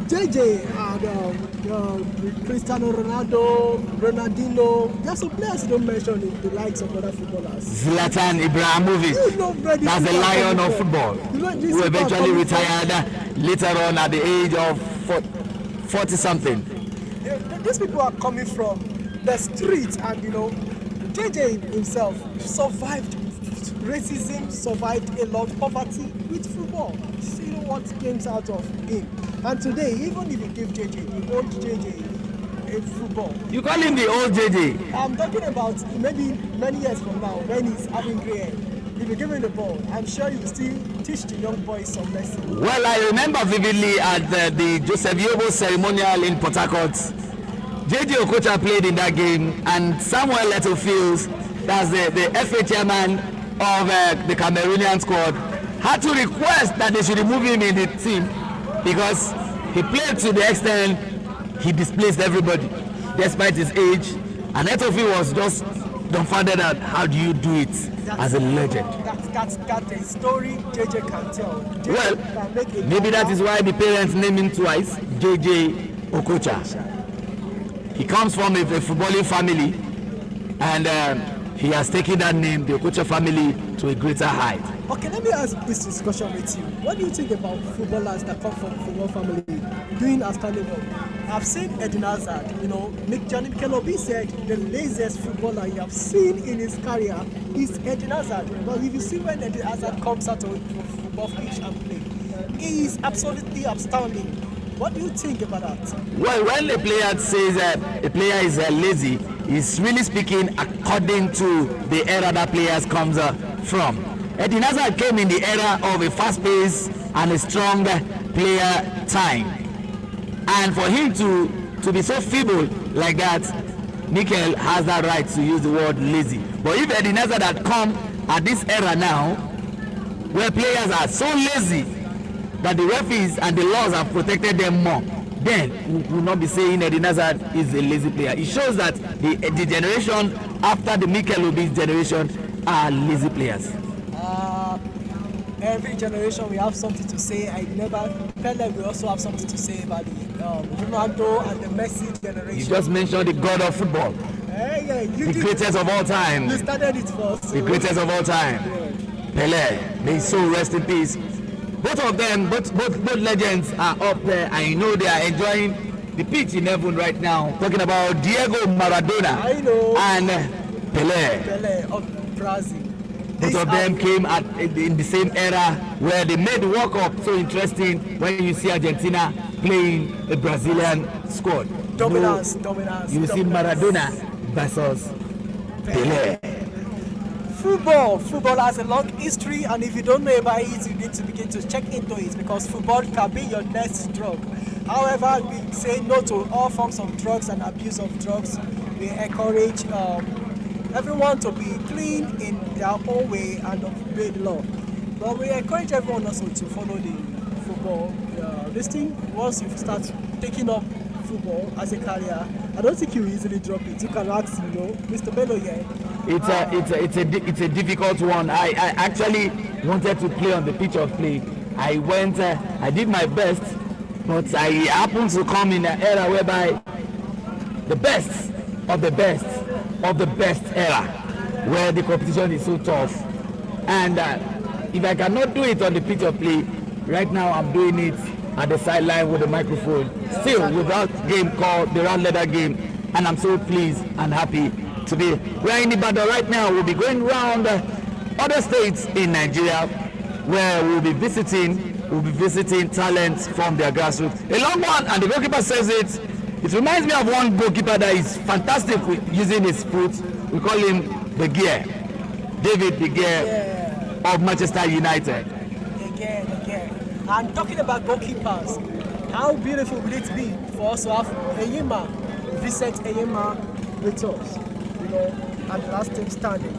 JJ and Cristiano Ronaldo, Ronaldinho. There are some players you don't mention in the likes of other footballers. Zlatan Ibrahimovic. You know where this That's the people are lion coming of from. football. You know, these Who people are eventually coming from. retired later on at the age of 40 something. These people are coming from the streets, and you know, JJ himself survived racism, survived a lot of poverty with football. See what came out of him. And today, even if you give JJ, the old JJ in football, You call him the old JJ. I'm talking about maybe many years from now when he's having grey hair. If you give him the ball, I'm sure you will still teach the young boys some lessons. Well, I remember vividly at the Joseph Yobo ceremonial in Port Harcourt. JJ Okocha played in that game, and Samuel Littlefields, that's the FA chairman of the Cameroonian squad, had to request that they should remove him in the team because he played to the extent he displaced everybody despite his age, and Littlefield was just dumbfounded at how do you do it as a legend. That's a story JJ can tell. JJ Well, can make a maybe that comeback. is why the parents named him twice JJ Okocha. He comes from a footballing family, and he has taken that name, the Okocha family, to a greater height. Okay, let me ask this discussion with you. What do you think about footballers that come from football family doing outstanding work? I've seen Eden Hazard, you know, Johnny Mikel Obi said the laziest footballer you have seen in his career is Eden Hazard. But if you see when Eden Hazard comes out of football pitch and play, he is absolutely outstanding. What do you think about that? Well, when a player says a player is lazy, he's really speaking according to the era that players comes from. Eden Hazard came in the era of a fast-paced and a strong player time. And for him to be so feeble like that, Mikel has that right to use the word lazy. But if Eden Hazard had come at this era now, where players are so lazy that the referees and the laws have protected them more, then we will not be saying Eden Hazard is a lazy player. It shows that the generation after the Mikel Obi generation are lazy players. Every generation we have something to say. Pele will also have something to say about the Ronaldo and the Messi generation. You just mentioned the god of football, Yeah, you the did. greatest of all time, You started it first. the greatest of all time. Pele, may his soul rest in peace. Both of them, both legends are up there. I know they are enjoying the pitch in heaven right now. Talking about Diego Maradona I know. and Pele. Pele of Brazil. Both of them came in the same era where they made the World Cup so interesting when you see Argentina playing a Brazilian squad. Dominance. You see Maradona versus Pele. Football has a long history, and if you don't know about it, you need to begin to check into it, because football can be your next drug. However, we say no to all forms of drugs and abuse of drugs. We encourage everyone to be clean in their own way and obey the law. But we encourage everyone also to follow the football. This thing, once you start taking up football as a career, I don't think you easily drop it. You can ask, Mr. Bello here. It's a difficult one. I actually wanted to play on the pitch of play. I went, I did my best, but I happened to come in an era whereby the best of the best of the best era, where the competition is so tough. And if I cannot do it on the pitch of play, right now I'm doing it at the sideline with the microphone, still without game called the round leather game. And I'm so pleased and happy to be. We're in Ibadan right now. We'll be going around other states in Nigeria where we'll be visiting talents from their grassroots. A long one, and the goalkeeper says it. It reminds me of one goalkeeper that is fantastic with using his foot. We call him De Gea, David De Gea of Manchester United. Again. And talking about goalkeepers, how beautiful will it be for us to have Vincent Eyema with us, at the last team standing.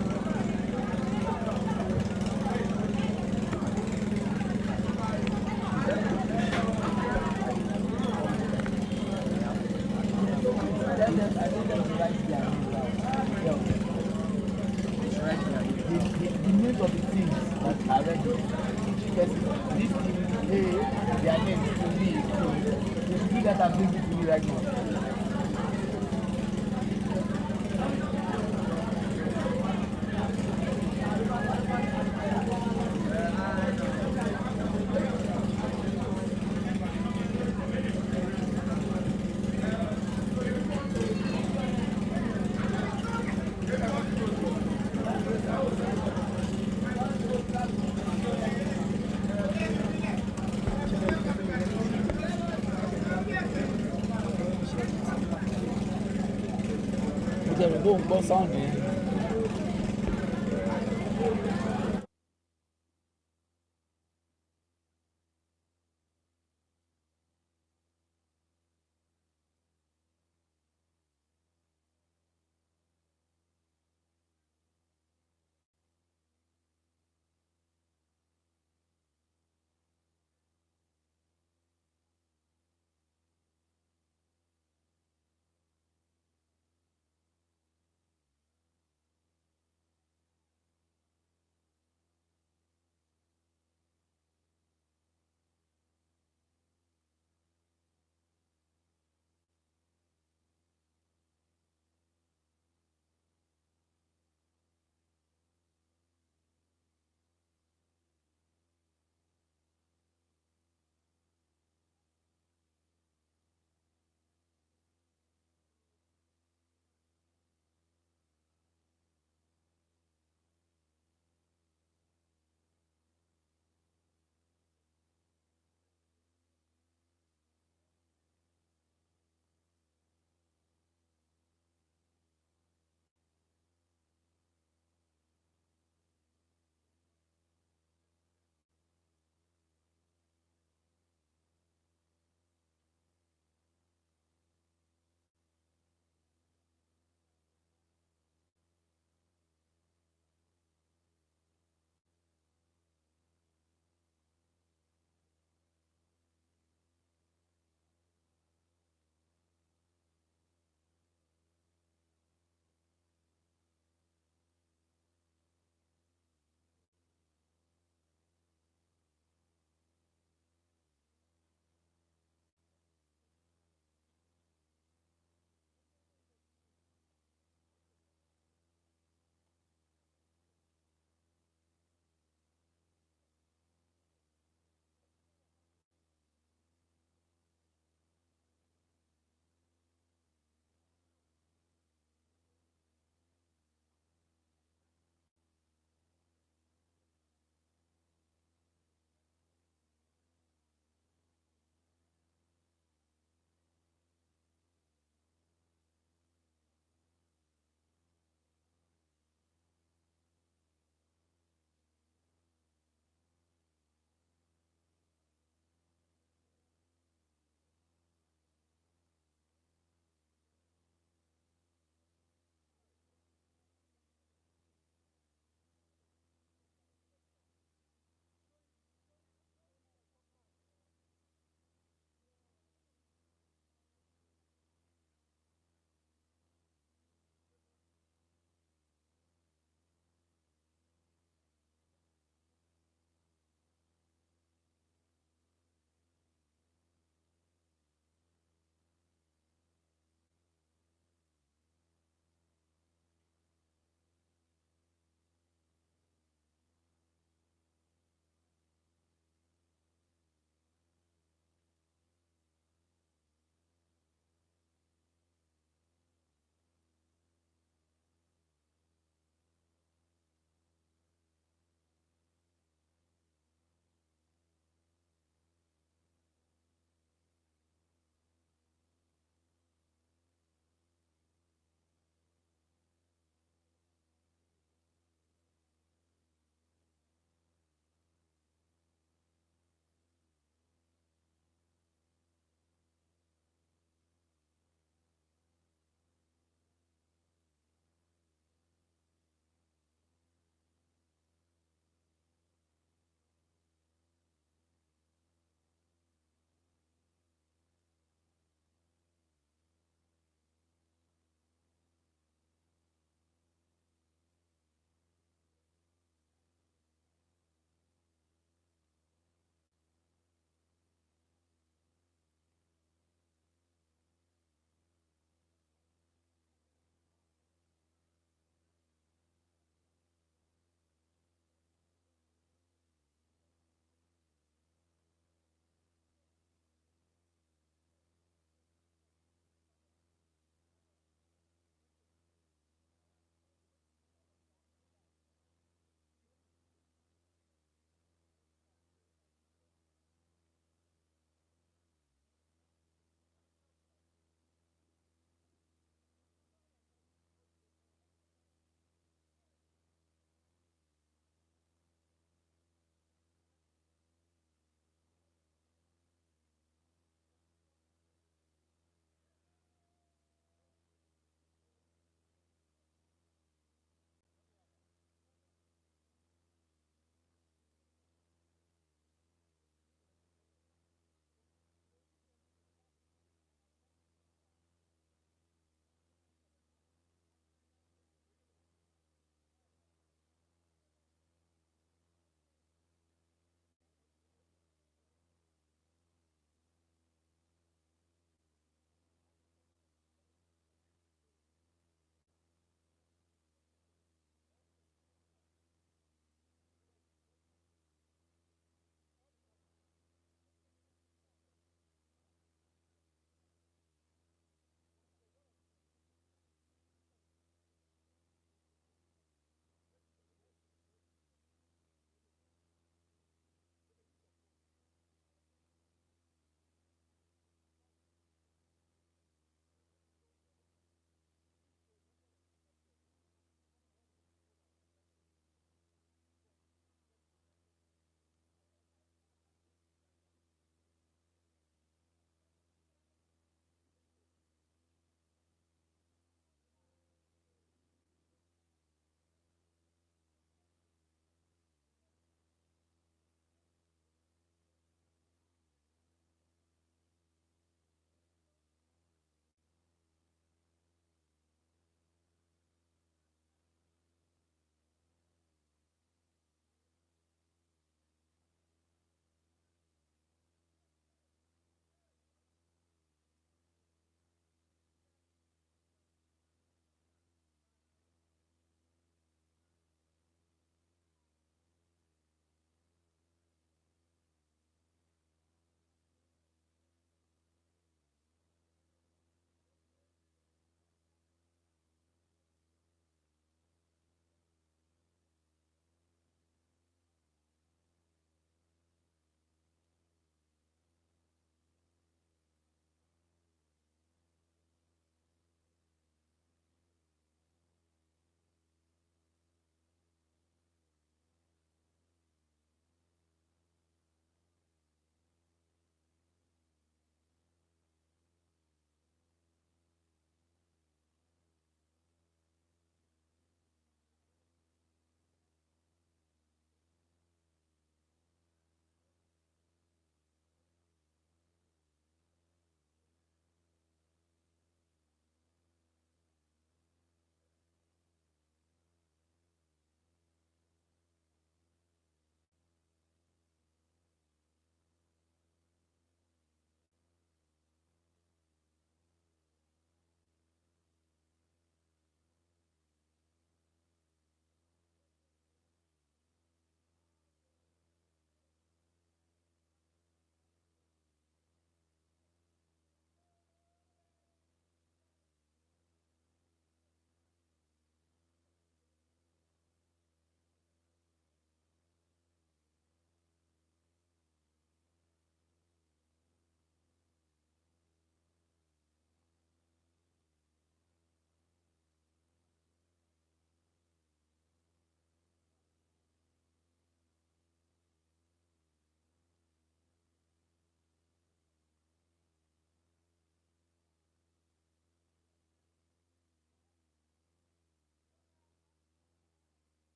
The names of the teams that are ready. Because this team, their name is to me. So they should do that and bring it to me right now. Bom, bom sound, man.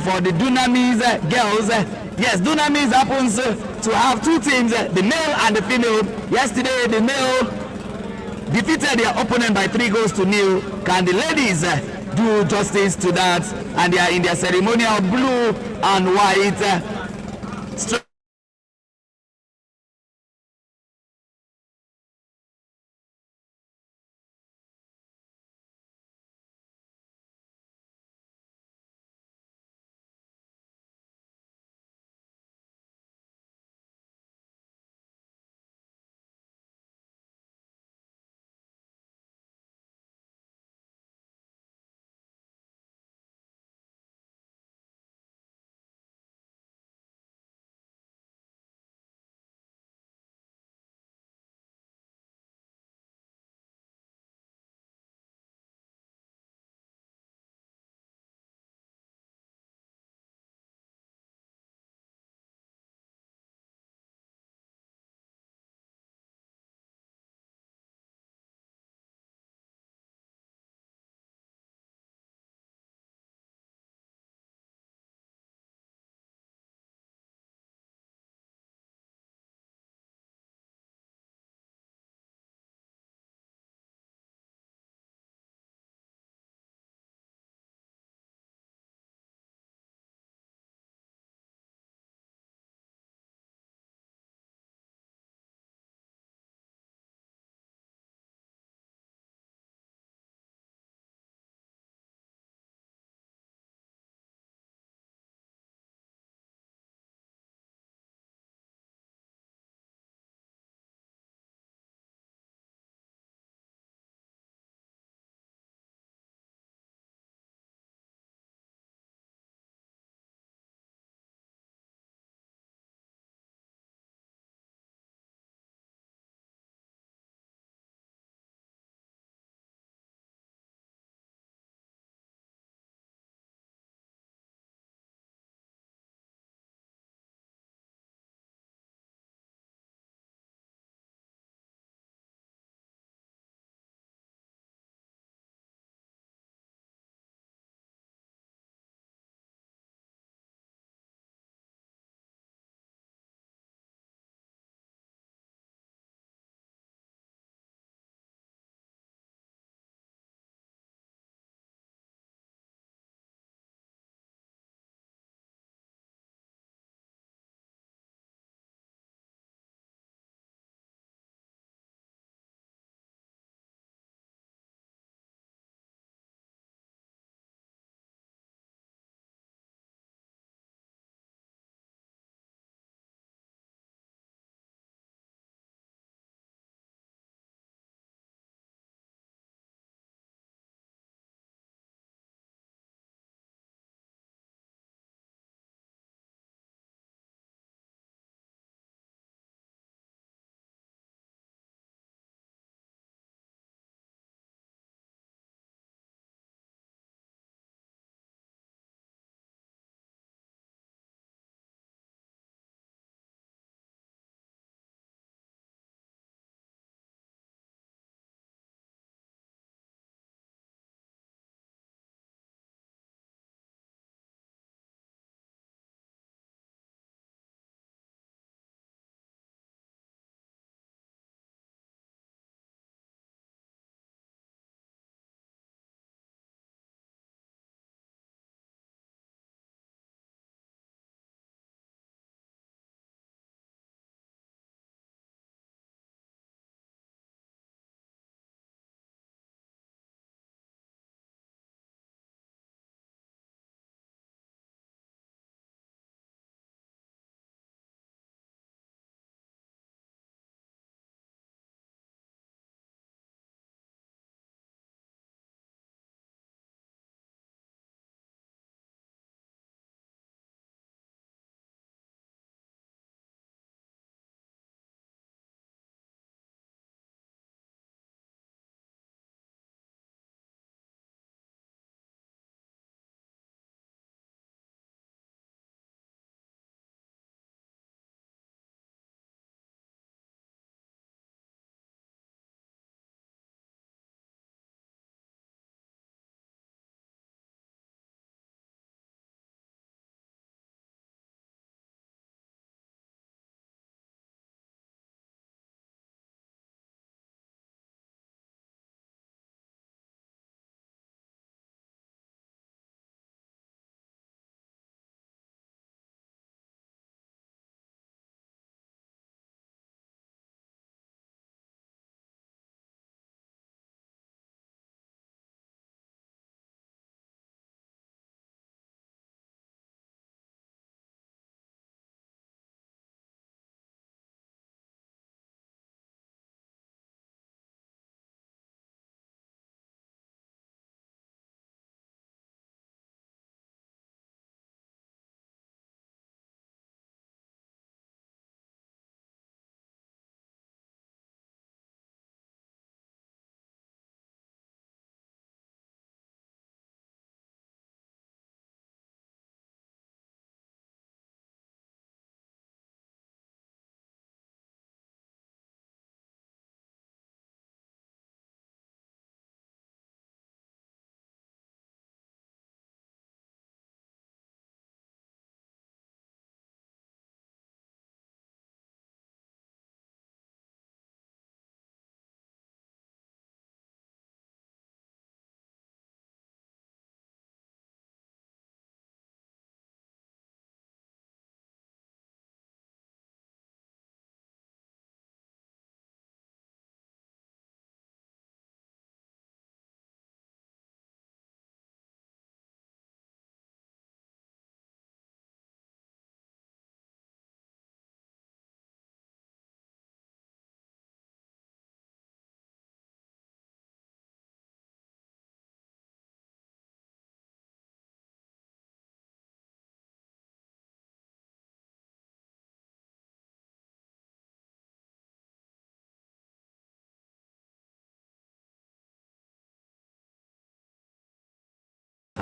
for the Dunamis girls. Yes, Dunamis happens to have two teams, the male and the female. Yesterday, the male defeated their opponent by 3-0. Can the ladies do justice to that? And they are in their ceremonial blue and white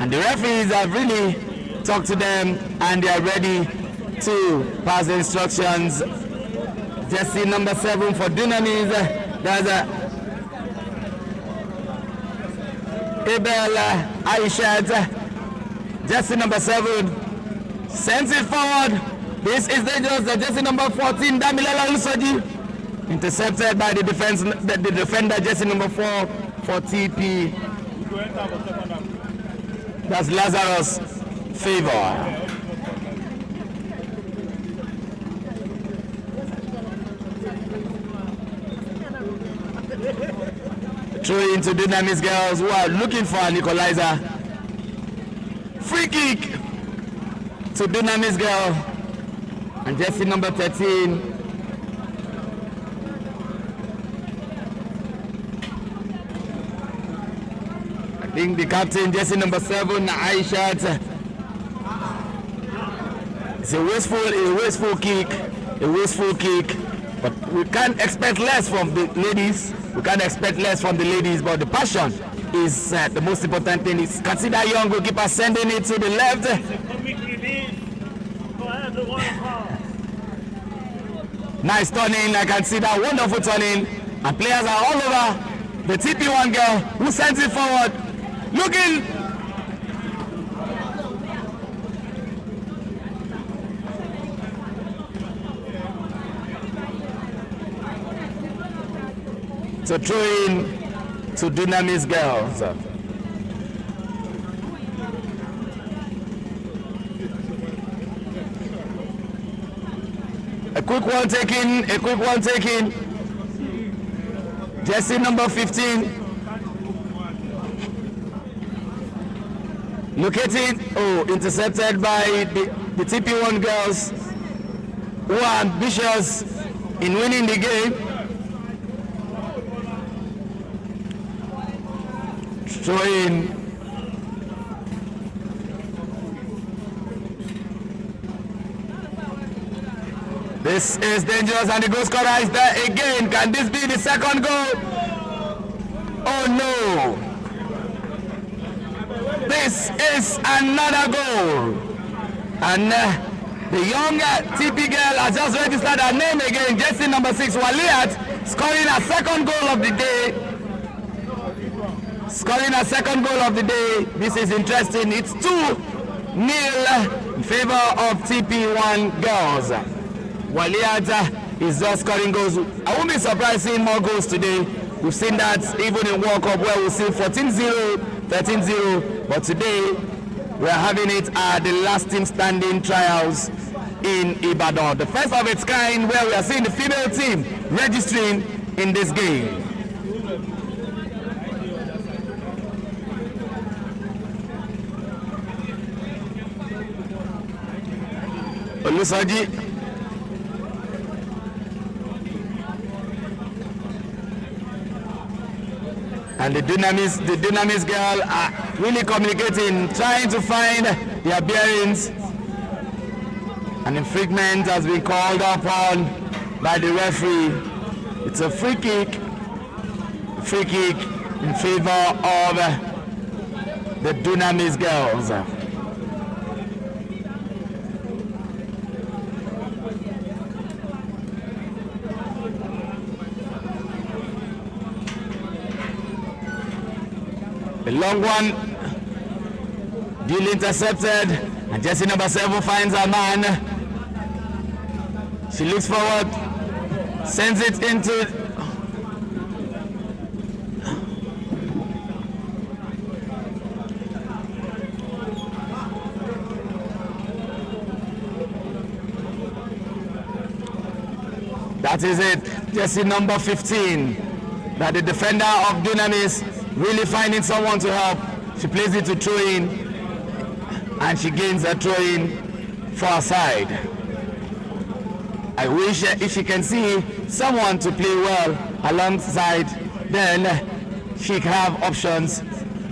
And the referees have really talked to them and they are ready to pass the instructions. Jersey number 7 for Dunamis. There's Abel Aishat. Jersey number 7 sends it forward. This is dangerous. The jersey number 14, Damilola Olusoji, intercepted by the defender, jersey number 4 for TP. That's Lazarus Favor. Throw into Dunamis girls who are looking for an equalizer. Free kick to Dunamis girl and jersey number 13. I think the captain, jersey number 7, Aishat. It's a wasteful kick, but we can't expect less from the ladies. But the passion is the most important thing. Is consider young goalkeeper sending it to the left. Nice turning, I can see that wonderful turning, and players are all over the TP1 girl who sends it forward, looking. So throw in to Dunamis girls. A quick one taken. Jersey number 15. Located, intercepted by the TP1 girls who are ambitious in winning the game. Throwing. This is dangerous and the goal scorer is there again. Can this be the second goal? Oh no. This is another goal. And the young TP girl has just registered her name again. Jersey number 6, Waliat, scoring a second goal of the day. This is interesting. It's 2-0 in favor of TP1 girls. Waliat is just scoring goals. I won't be surprised seeing more goals today. We've seen that even in World Cup where we see 14-0, 13-0. But today we are having it at the last team standing trials in Ibadan. The first of its kind where we are seeing the female team registering in this game. Olusoji. And the Dunamis girl are really communicating, trying to find their bearings. An infringement has been called upon by the referee. It's a free kick in favor of the Dunamis girls. The long one, duly intercepted, and jersey number 7 finds her man. She looks forward, sends it into. That is it, jersey number 15, that the defender of Dunamis really finding someone to help. She plays it to throw in, and she gains a throw in for her side. I wish if she can see someone to play well alongside, then she can have options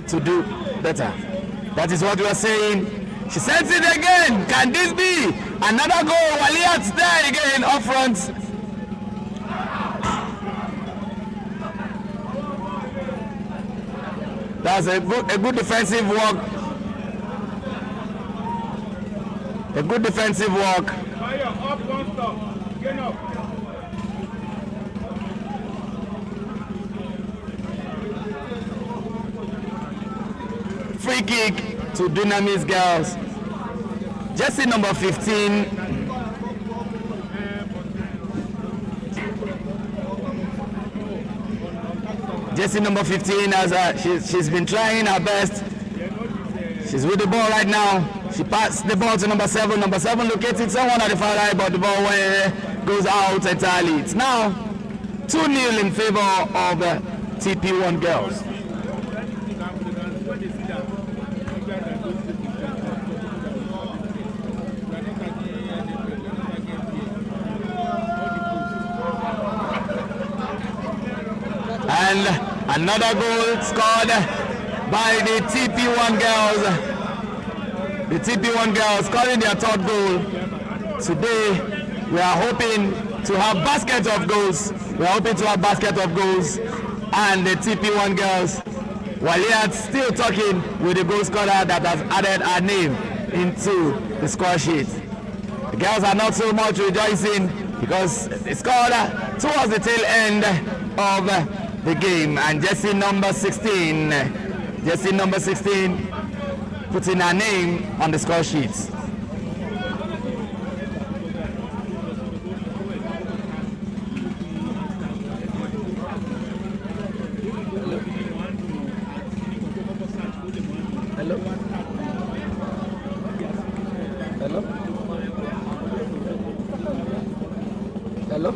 to do better. That is what we are saying. She sends it again. Can this be another goal? Waliat's there again up front. That's a good defensive work A good defensive work. Fire up, don't stop. Get up. Free kick to Dunamis girls. Jersey number 15. Jersey number 15 has she's been trying her best. She's with the ball right now. She passed the ball to number 7. Number 7 located someone at the far right, but the ball goes out entirely. It's now 2-0 in favor of TP1 girls. And another goal scored by the TP1 girls. The TP1 girls scoring their 3rd goal. Today we are hoping to have basket of goals. We are hoping to have basket of goals. And the TP1 girls, Waliat still talking with the goal scorer that has added her name into the score sheet. The girls are not so much rejoicing because they scored towards the tail end of the game, and Jersey number 16 putting her name on the score sheets. Hello? Hello? Hello?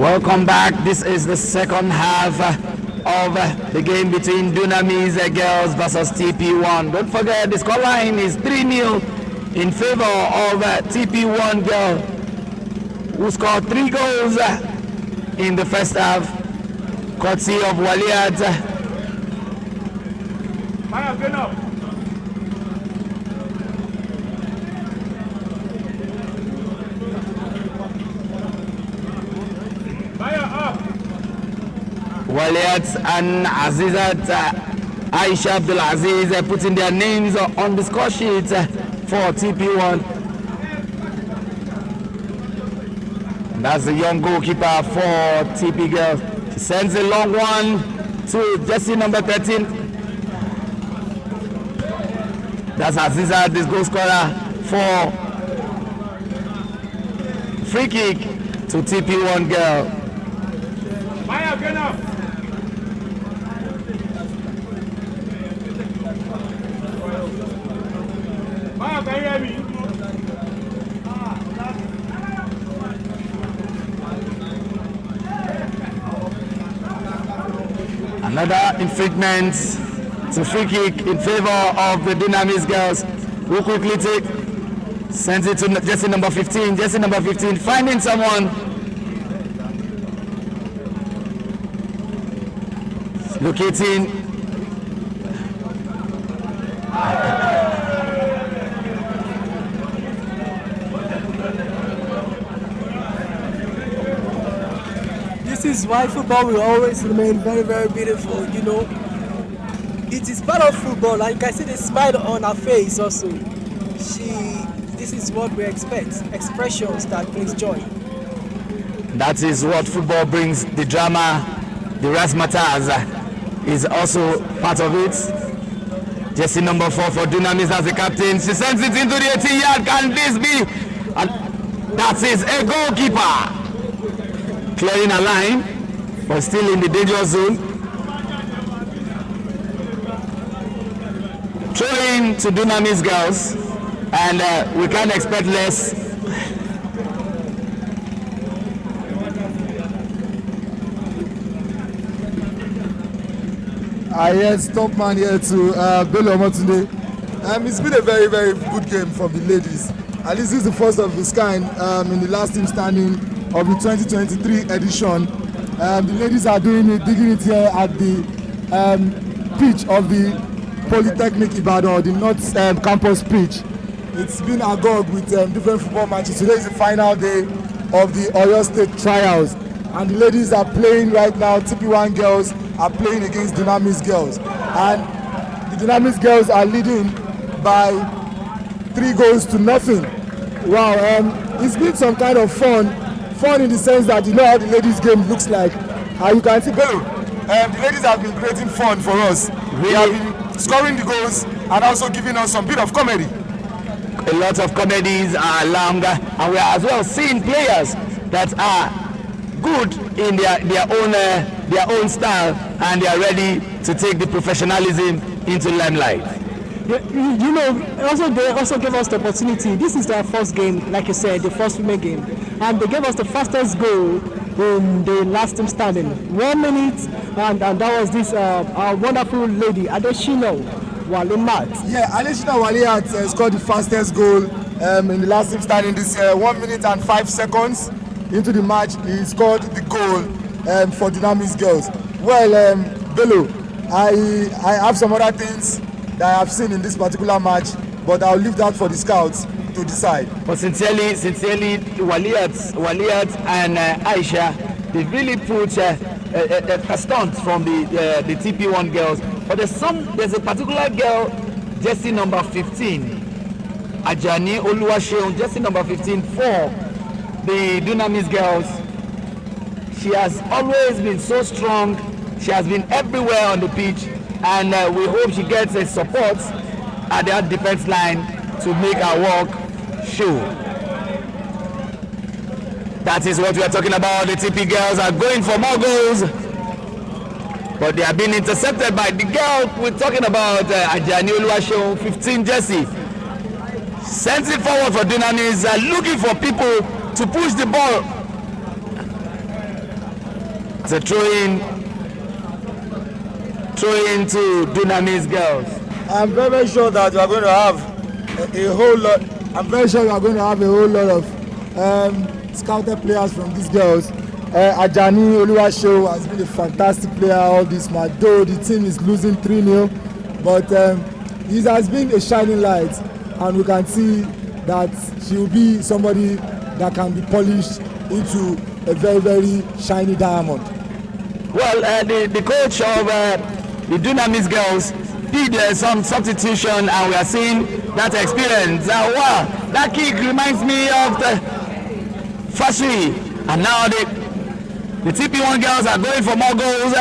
Welcome back. This is the second half of the game between Dunamis girls versus TP1. Don't forget the scoreline is 3-0 in favor of TP1 girl, who scored 3 goals in the first half, courtesy of Waliat. Fire, get up. Fire up. Waliat and Azizat Aisha Abdulaziz putting their names on the score sheet for TP1. That's the young goalkeeper for TP girls. She sends a long one to jersey number 13. That's Azizat, this goal scorer, for free kick to TP1 girl. Fire, get up. Fire, can you hear me? Another infringement to free kick in favor of the Dunamis girls, who quickly sends it to jersey number 15. Jersey number 15 finding someone. Locating. This is why football will always remain very, very beautiful, you know. It is part of football, and you can see the smile on her face also. This is what we expect, expressions that brings joy. That is what football brings, the drama, the razzmatazz is also part of it. Jersey number 4 for Dunamis as the captain. She sends it into the 18-yard. Can this be? And that is a goalkeeper. Clearing a line, but still in the danger zone. Throwing to Dunamis girls, and we can't expect less. Yes, top man here to Bello Omotunde. It's been a very, very good game from the ladies. At least this is the first of its kind in the last team standing of the 2023 edition. The ladies are doing it, digging it here at the pitch of the Polytechnic Ibadan, the North Campus pitch. It's been agog with different football matches. Today is the final day of the Oyo State trials, and the ladies are playing right now. TP1 girls are playing against Dunamis girls, and the Dunamis girls are leading by 3-0. Wow, it's been some kind of fun in the sense that you know how the ladies game looks like. You can see, Bello, the ladies have been creating fun for us. They have been scoring the goals and also giving us some bit of comedy. A lot of comedies are along, and we are as well seeing players that are good in their own style, and they are ready to take the professionalism into limelight. You know, they also gave us the opportunity. This is their first game, like you said, the first women game, and they gave us the fastest goal in the last team standing. 1 minute, and that was this our wonderful lady Adeshina Waliat. Yeah, Adeshina Waliat scored the fastest goal in the last team standing this 1 minute and 5 seconds into the match. He scored the goal for Dunamis girls. Well, Bello, I have some other things that I have seen in this particular match, but I'll leave that for the scouts to decide. But sincerely, Waliat and Aisha, they really put a stunt from the TP1 girls. But there's a particular girl, jersey number 15, Ajani Oluwaseun, jersey number 15 for the Dunamis girls. She has always been so strong. She has been everywhere on the pitch, and we hope she gets a support at that defense line to make our work show. That is what we are talking about. The TP girls are going for more goals, but they are being intercepted by the girl we're talking about, Ajani Oluwaseun, 15 jersey. Sends it forward for Dunamis, looking for people to push the ball. It's a throw-in to Dunamis girls. I'm very sure that we are going to have a whole lot. I'm very sure we are going to have a whole lot of scouted players from these girls. Ajani Oluwaseun has been a fantastic player all this match. Though the team is losing 3-0, but he has been a shining light, and we can see that she will be somebody that can be polished into a very, very shiny diamond. Well, the coach of the Dunamis girls did some substitution, and we are seeing that experience. Wow, that kick reminds me of the Fashui, and now the TP1 girls are going for more goals.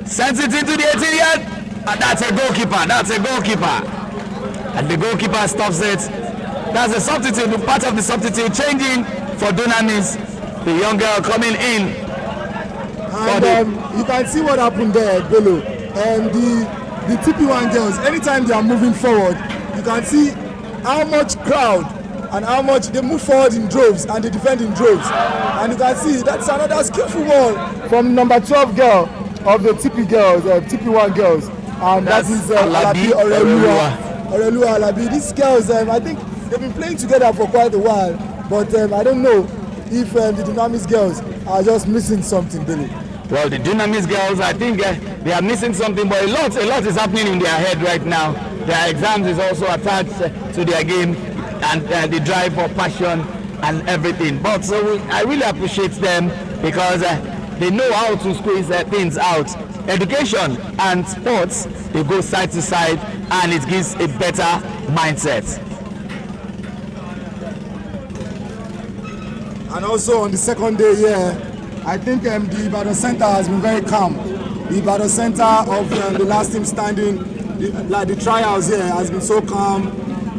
Sends it into the 18 yard, and that's a goalkeeper. And the goalkeeper stops it. That's a substitute, part of the substitute changing for Dunamis. The young girl coming in. And you can see what happened there, Bello. The TP1 girls, anytime they are moving forward, you can see how much crowd and how much they move forward in droves and they defend in droves. And you can see that's another skillful ball from number 12 girl of the TP girls, TP1 girls. And that is Alabi Orelua Alabi. These girls, I think they've been playing together for quite a while, but I don't know if the Dunamis girls are just missing something, Billy. Well, the Dunamis girls, I think they are missing something, but a lot is happening in their head right now. Their exams is also attached to their game, and the drive for passion and everything. But so I really appreciate them because they know how to squeeze things out. Education and sports, they go side to side, and it gives a better mindset. And also on the second day here, I think the Ibadan Center has been very calm. The Ibadan Center of the last team standing, the trials here has been so calm.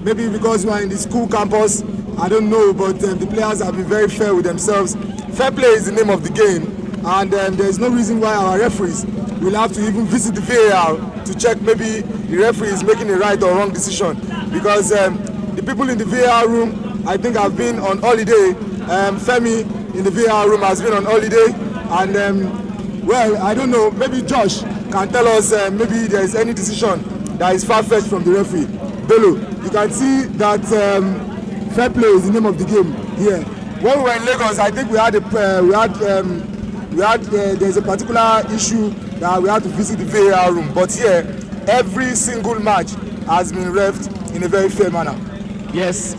Maybe because we are in the school campus, I don't know, but the players have been very fair with themselves. Fair play is the name of the game, and there's no reason why our referees will have to even visit the VAR to check maybe the referee is making a right or wrong decision. Because the people in the VAR room, I think, have been on holiday. Femi in the VAR room has been on holiday, and well, I don't know, maybe Josh can tell us maybe there is any decision that is far-fetched from the referee. Bello, you can see that fair play is the name of the game here. When we were in Lagos, I think there's a particular issue that we had to visit the VAR room, but here every single match has been refed in a very fair manner. Yes,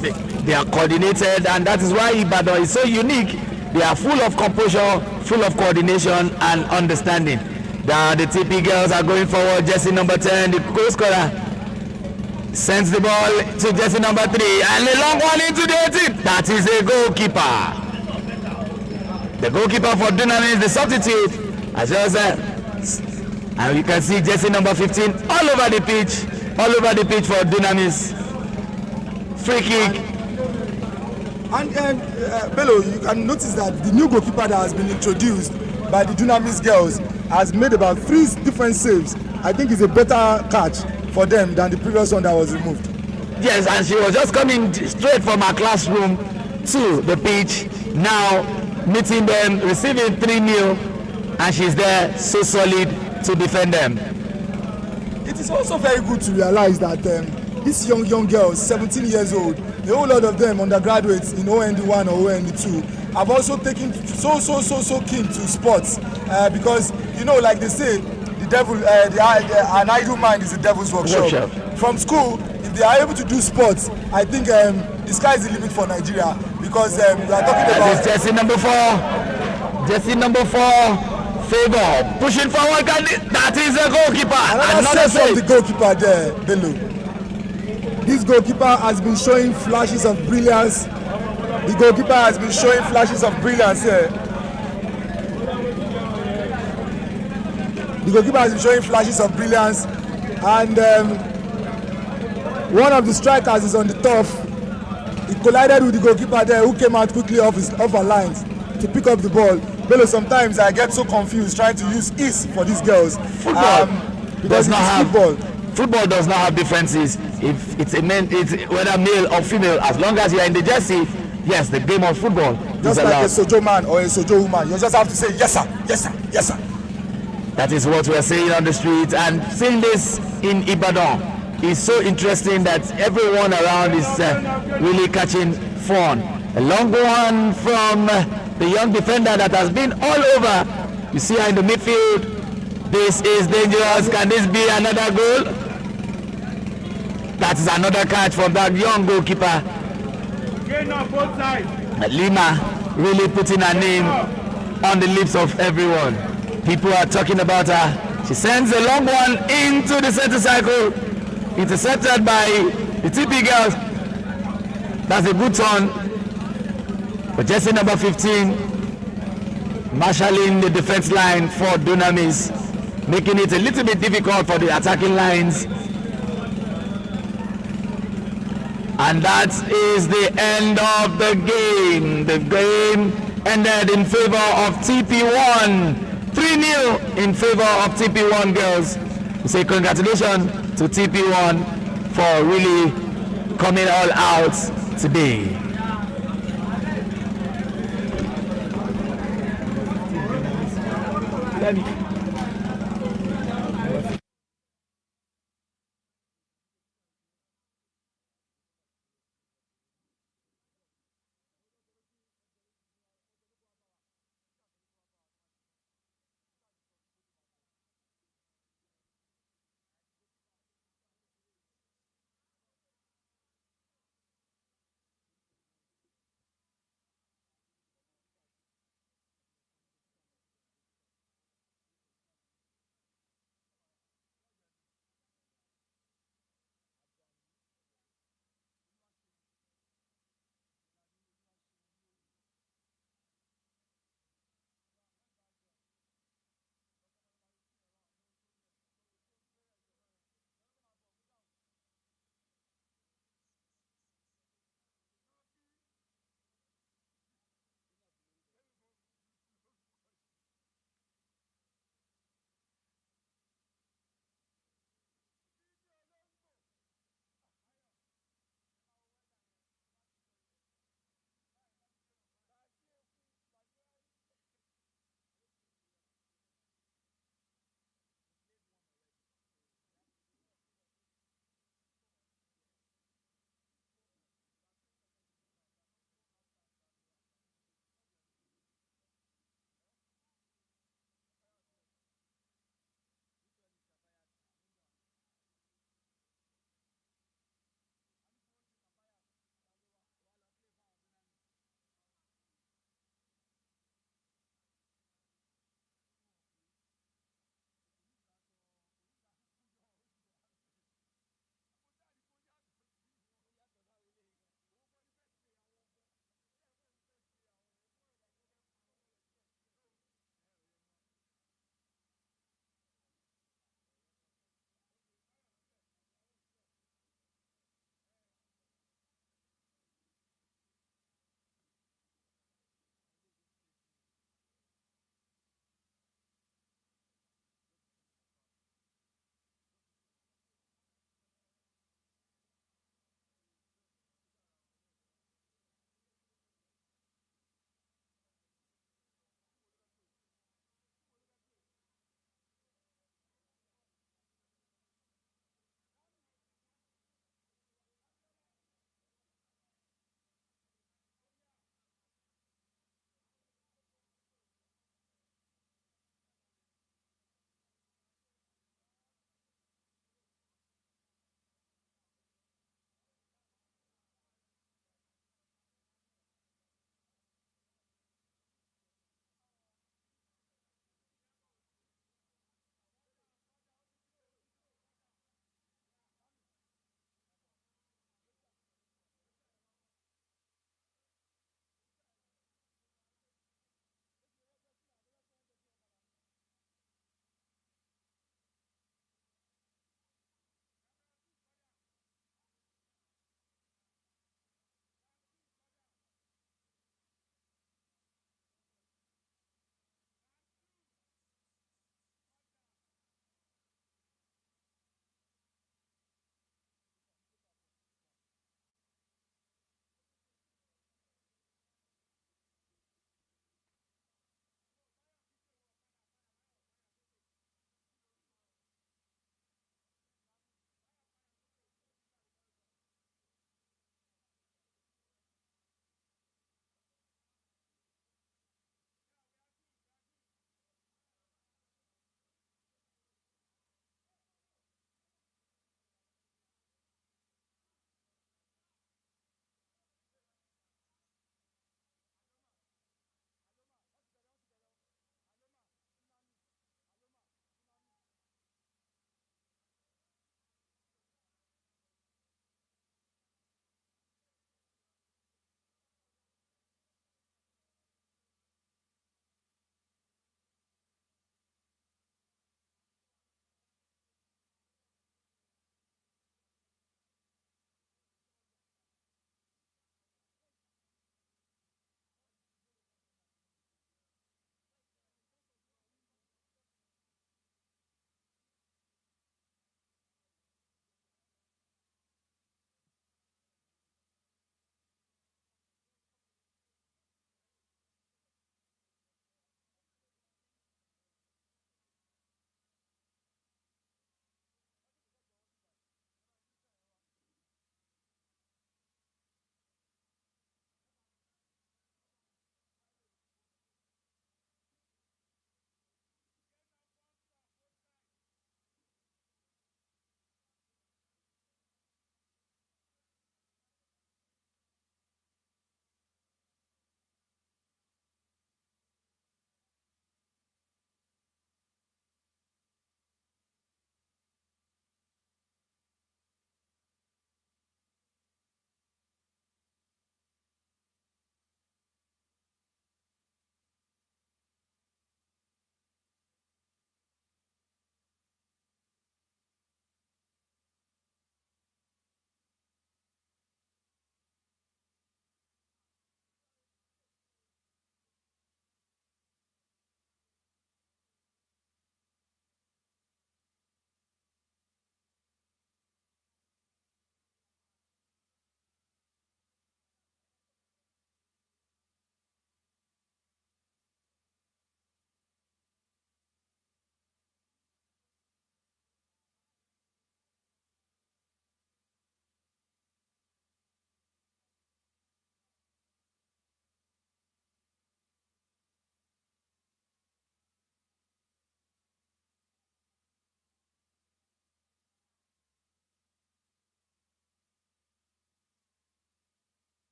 they are coordinated, and that is why Ibadan is so unique. They are full of composure, full of coordination and understanding. The TP girls are going forward. Jersey number 10, the goal scorer, sends the ball to jersey number 3, and a long one into the 18. That is a goalkeeper. The goalkeeper for Dunamis, the substitute, as well as and you can see jersey number 15 all over the pitch for Dunamis. Free kick. And Bello, you can notice that the new goalkeeper that has been introduced by the Dunamis girls has made about 3 different saves. I think it's a better catch for them than the previous one that was removed. Yes, and she was just coming straight from her classroom to the pitch, now meeting them, receiving 3-0, and she's there so solid to defend them. It is also very good to realize that these young girls, 17 years old, a whole lot of them undergraduates in OND1 or OND2, have also taken so keen to sports because, you know, like they say, the devil, an idle mind is the devil's workshop. From school, if they are able to do sports, I think the sky is the limit for Nigeria, because we are talking about jersey number 4, Favor pushing forward. That is a goalkeeper. Another save from the goalkeeper there, Bello. This goalkeeper has been showing flashes of brilliance. The goalkeeper has been showing flashes of brilliance here. The goalkeeper has been showing flashes of brilliance, and one of the strikers is on the turf. He collided with the goalkeeper there, who came out quickly off her lines to pick up the ball. Bello, sometimes I get so confused trying to use ease for these girls. Football because it's football. Football does not have differences. If it's whether male or female, as long as you are in the jersey, yes, the game of football Just is like allowed. a Sojo man or a Sojo woman, you just have to say yes sir, yes sir, yes sir. That is what we're seeing on the streets, and seeing this in Ibadan is so interesting that everyone around is really catching fun. A long one from the young defender that has been all over. You see her in the midfield. This is dangerous. Can this be another goal? That is another catch from that young goalkeeper. Gain up both sides. Lima really putting her name on the lips of everyone. People are talking about her. She sends a long one into the center circle, intercepted by the TP girls. That's a good turn for jersey number 15, marshalling the defense line for Dunamis, making it a little bit difficult for the attacking lines. And that is the end of the game. The game ended in favor of TP1. 3-0 in favor of TP1 girls. We say congratulations to TP1 for really coming all out today.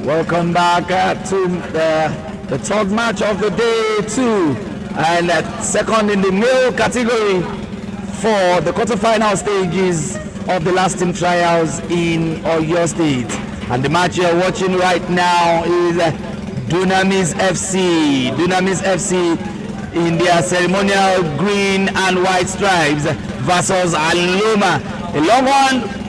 Welcome back to the third match of the day 2 and second in the male category for the quarterfinal stages of the last team trials in Oyo State. And the match you're watching right now is Dunamis FC. Dunamis FC in their ceremonial green and white stripes versus Aluma. A long one.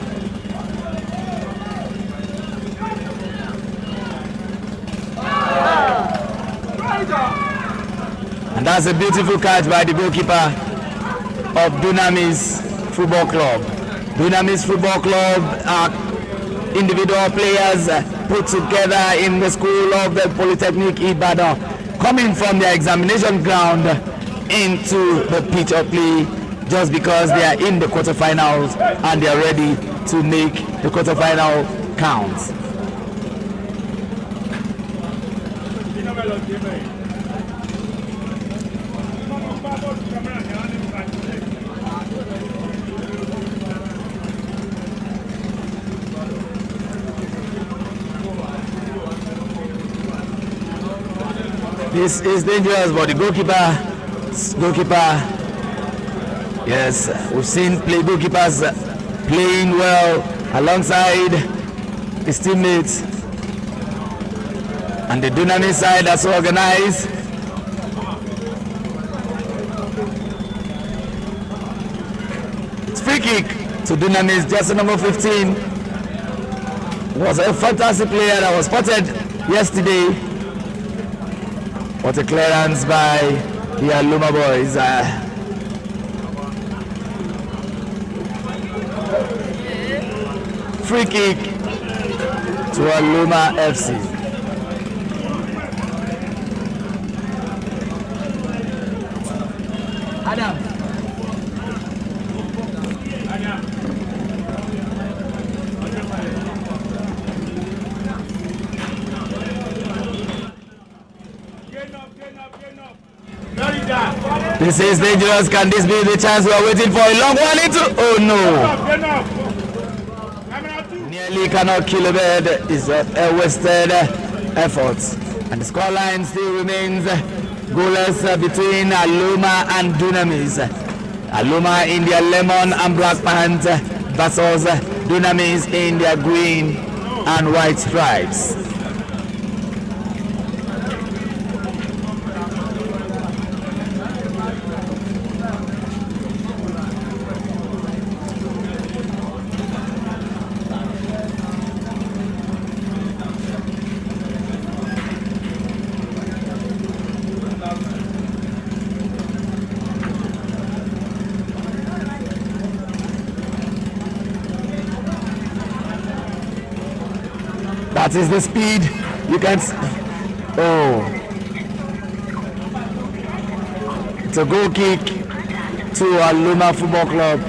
And that's a beautiful catch by the goalkeeper of Dunamis Football Club. Dunamis Football Club are individual players put together in the school of the Polytechnic Ibadan, coming from their examination ground into the pitch of play just because they are in the quarterfinals and they are ready to make the quarterfinal count. This is dangerous, but the goalkeeper, yes, we've seen goalkeepers playing well alongside his teammates, and the Dunamis side that's organized. It's free kick to Dunamis, jersey number 15. Was a fantastic player that was spotted yesterday. What a clearance by the Aluma boys. Free kick to Aluma FC. Adam. This is dangerous. Can this be the chance we are waiting for? A long one into. Oh no! Nearly cannot kill a bird. It's a wasted effort. And the scoreline still remains goalless between Aluma and Dunamis. Aluma in their lemon and black pants versus Dunamis in their green and white stripes. That is the speed. You can it's a goal kick to Aluma Football Club.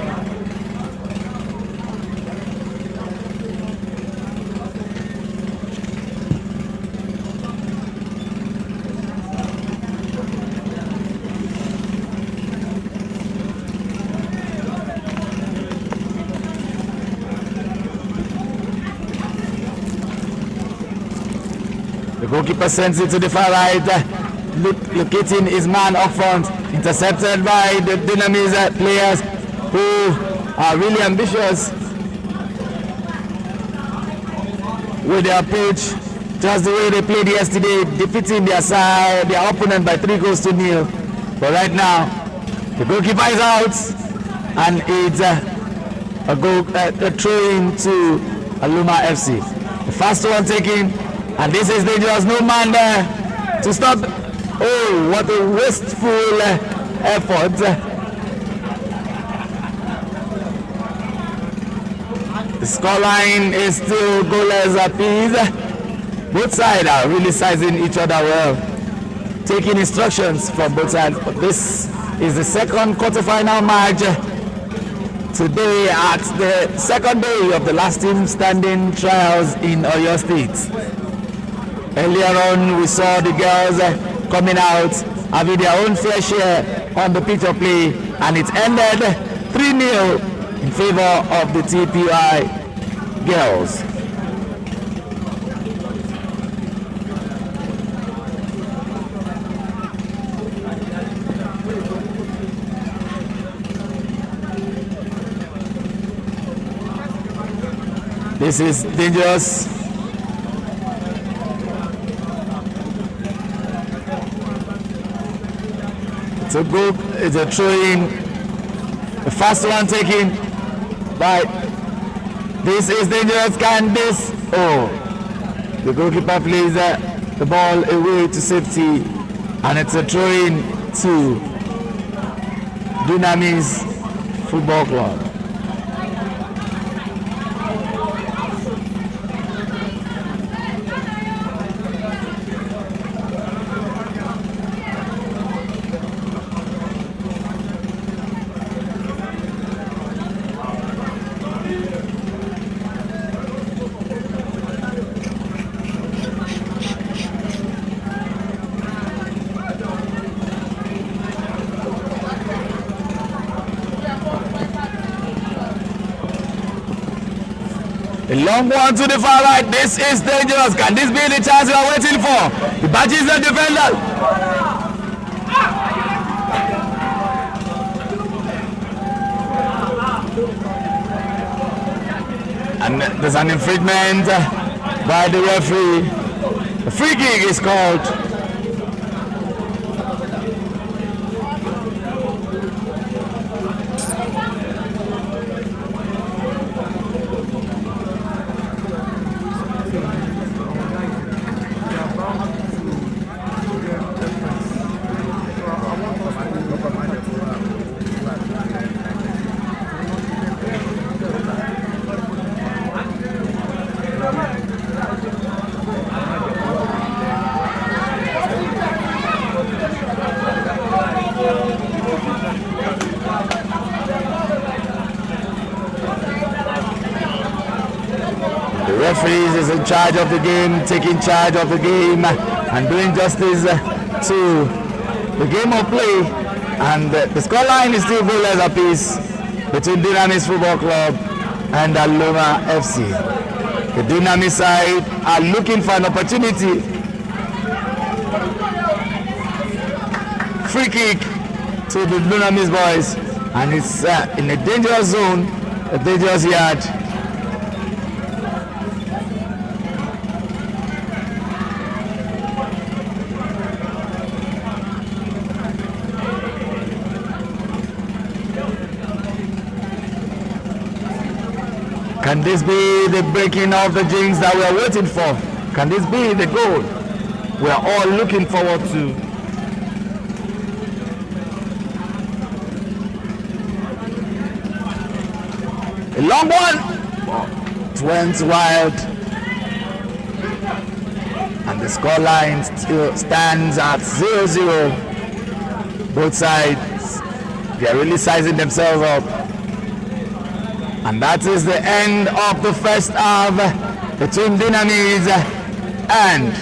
The goalkeeper sends it to the far right, locating his man up front, intercepted by the Dunamis players who are really ambitious with their approach, just the way they played yesterday, defeating their opponent by 3-0. But right now, the goalkeeper is out, and it's a throw-in to Aluma FC. The first one taken. And this is dangerous, no man there to stop. Oh, what a wasteful effort. The scoreline is still goalless apiece. Both sides are really sizing each other well, taking instructions from both sides. But this is the second quarterfinal match today at the second day of the last team standing trials in Oyo State. Earlier on, we saw the girls coming out, having their own fair share on the pitch of play, and it ended 3-0 in favor of the TPI girls. This is dangerous. It's a goal, it's a throw in. The first one taken by, this is dangerous. Can this? Oh, the goalkeeper plays the ball away to safety, and it's a throw in to Dunamis Football Club. A long one to the far right. This is dangerous. Can this be the chance you are waiting for? The badges the defender. And there's an infringement by the referee. A free kick is called. The referees is in charge of the game, taking charge of the game and doing justice to the game of play. And the scoreline is still goalless apiece between Dunamis Football Club and Aloma FC. The Dunamis side are looking for an opportunity. Free kick to the Dunamis boys, and it's in a dangerous zone, a dangerous yard. Can this be the breaking of the jinx that we are waiting for? Can this be the goal we are all looking forward to? A long one. It went wild. And the scoreline still stands at 0-0. Both sides, they are really sizing themselves up. And that is the end of the first half between Dunamis and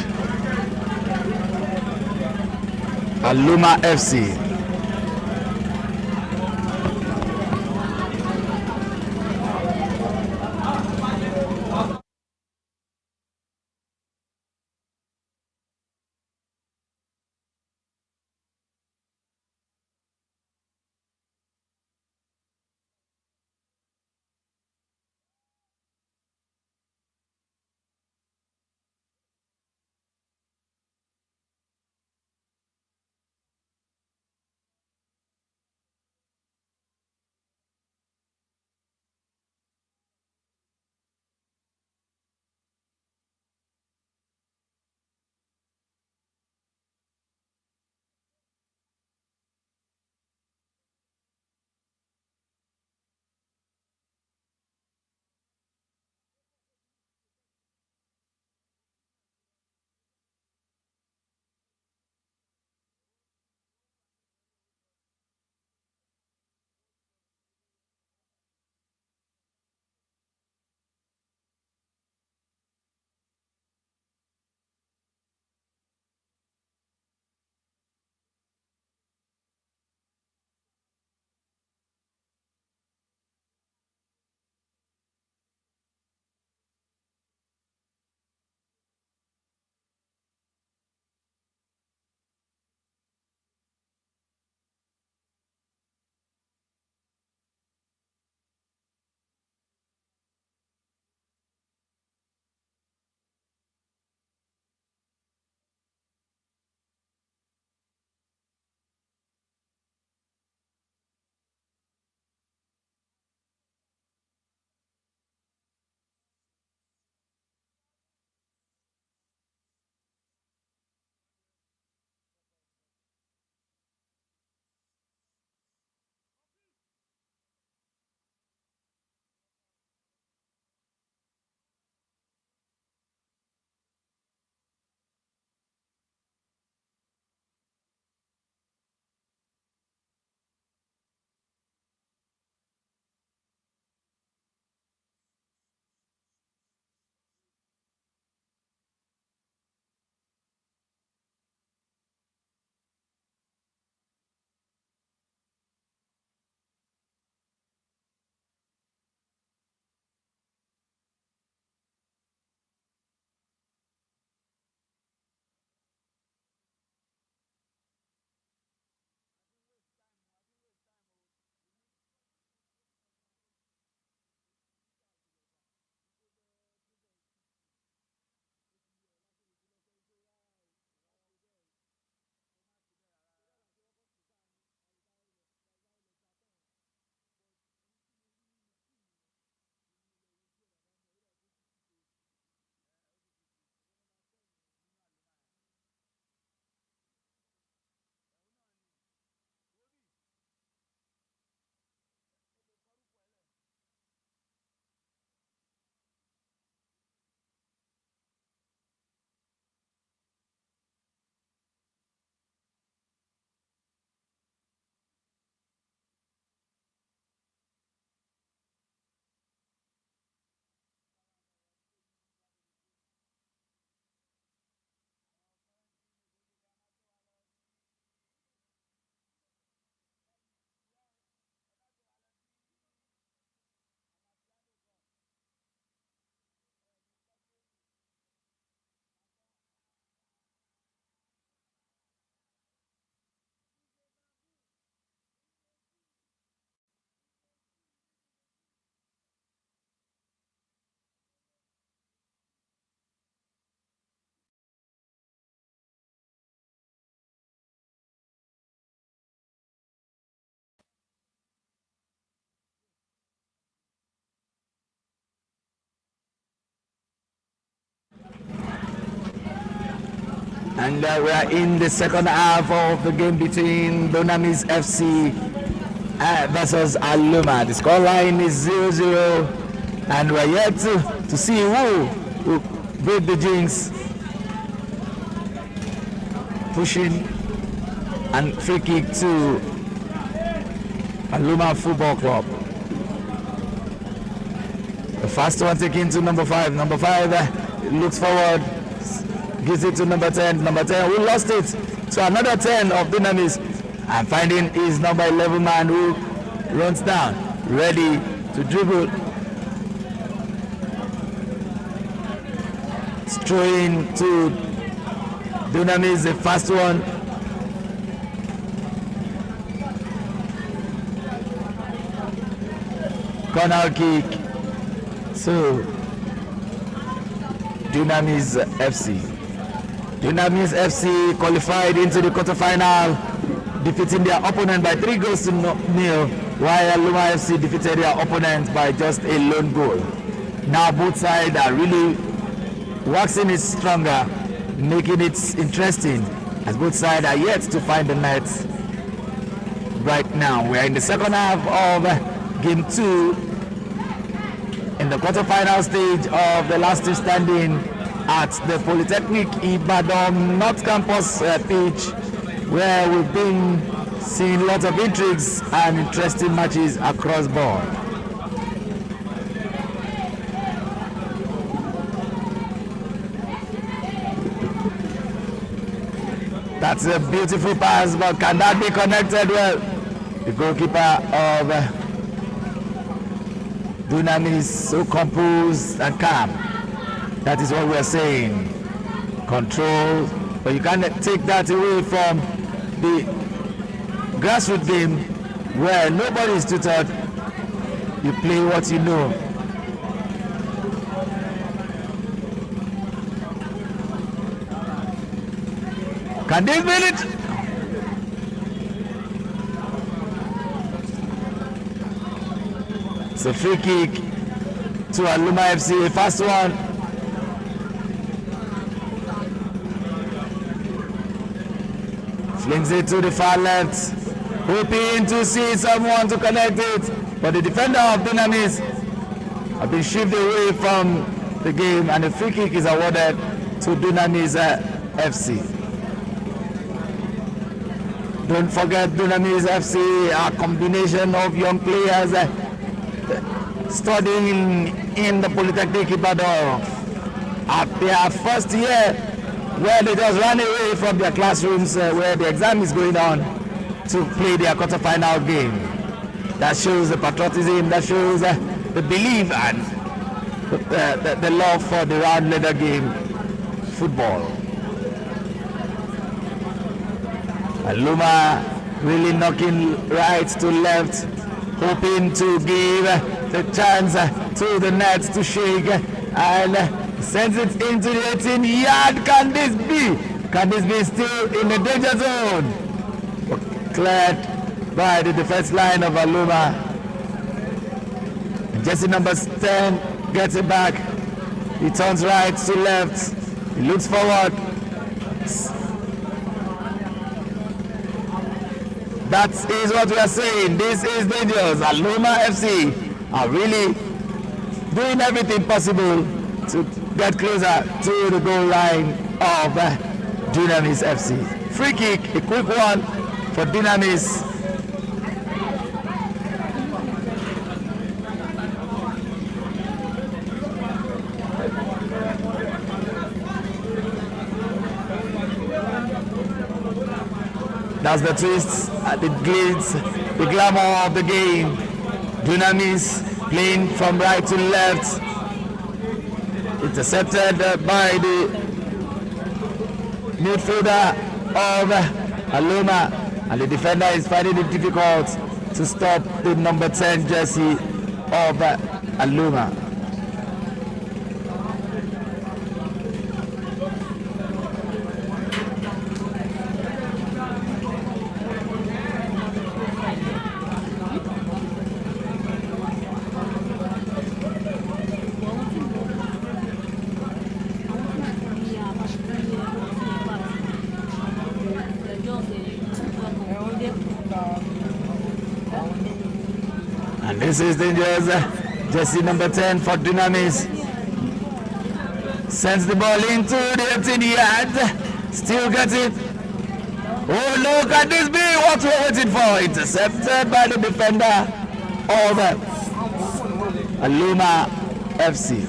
Aloma FC. And we are in the second half of the game between Dunamis FC versus Aluma. The scoreline is 0-0, and we are yet to see who will break the jinx. Pushing and free kick to Aluma Football Club. The first one taken to number 5. Number 5 looks forward, gives it to number 10. Number 10 who lost it to another 10 of Dunamis, and finding his number 11 man who runs down, ready to dribble. Throwing to Dunamis, the first one. Corner kick. So Dunamis FC. Dunamis FC qualified into the quarterfinal, defeating their opponent by 3 goals to nil, while Aluma FC defeated their opponent by just a lone goal. Now both sides are really waxing it stronger, making it interesting, as both sides are yet to find the net. Right now, we are in the second half of game 2 in the quarterfinal stage of the last two standing at the Polytechnic Ibadan North Campus pitch, where we've been seeing lots of intrigues and interesting matches across board. That's a beautiful pass, but can that be connected well? The goalkeeper of Dunamis, so composed and calm. That is what we are saying. Control, but you can't take that away from the grassroots game where nobody is tutored. You play what you know. Can they win it? It's a free kick to Aluma FC, first one. Flings it to the far left, hoping to see someone to connect it, but the defender of Dunamis has been shifted away from the game, and the free kick is awarded to Dunamis FC. Don't forget, Dunamis FC, a combination of young players studying in the Polytechnic Ibadan at their first year, where they just ran away from their classrooms where the exam is going on to play their quarterfinal game. That shows the patriotism, that shows the belief and the love for the round leather game, football. Aluma really knocking right to left, hoping to give the chance to the net to shake, and sends it into the 18-yard. Can this be? Can this be still in the danger zone? Cleared by the defense line of Aluma. Jersey number 10 gets it back. He turns right to left. He looks forward. That is what we are saying. This is dangerous. Aluma FC are really doing everything possible to get closer to the goal line of Dunamis FC. Free kick, a quick one for Dunamis. That's the twist, the glitz, the glamour of the game. Dunamis playing from right to left. Intercepted by the midfielder of Aluma, and the defender is finding it difficult to stop the number 10 jersey of Aluma. And this is dangerous. Jersey number 10 for Dunamis. Sends the ball into the 18-yard. Still gets it. Oh, look at this big. What we're waiting for. Intercepted by the defender of Aluma FC.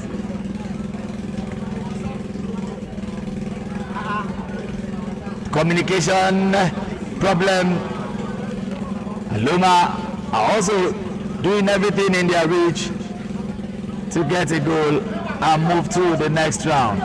Communication problem. Aluma are also doing everything in their reach to get a goal and move to the next round.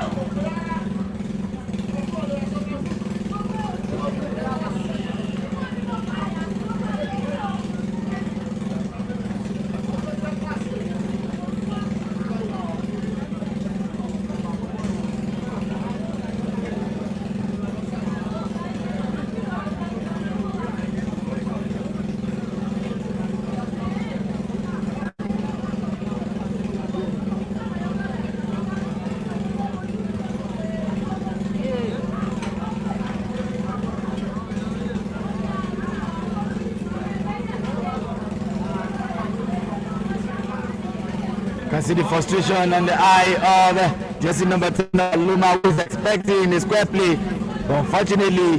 Can see the frustration on the eye of jersey number 10, Luma, who was expecting a square play, but unfortunately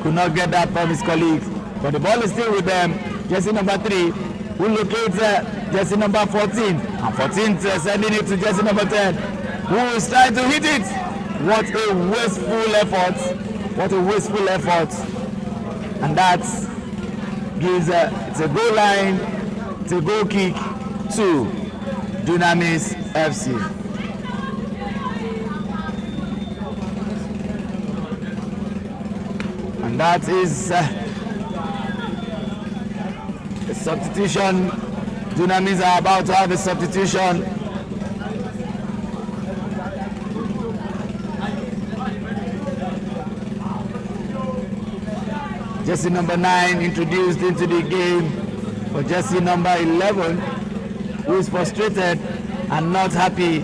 could not get that from his colleagues. But the ball is still with them. Jersey number 3, who locates jersey number 14, and 14 sending it to jersey number 10, who is trying to hit it. What a wasteful effort! What a wasteful effort! And that gives it's a goal line, it's a goal kick to Dunamis FC. And that is a substitution. Dunamis are about to have a substitution. Jersey number 9 introduced into the game for jersey number 11, who is frustrated and not happy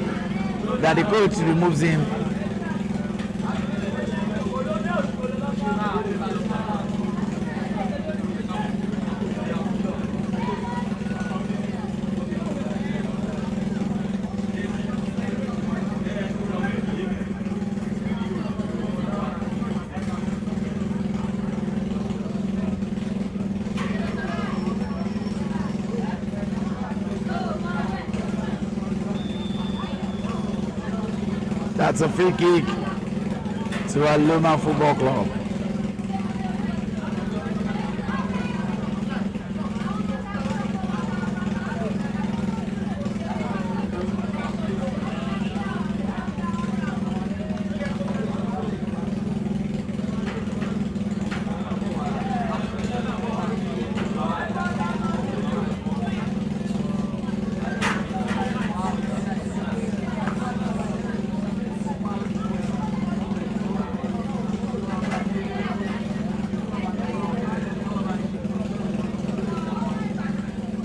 that the coach removes him. That's a free kick to Aluma Football Club.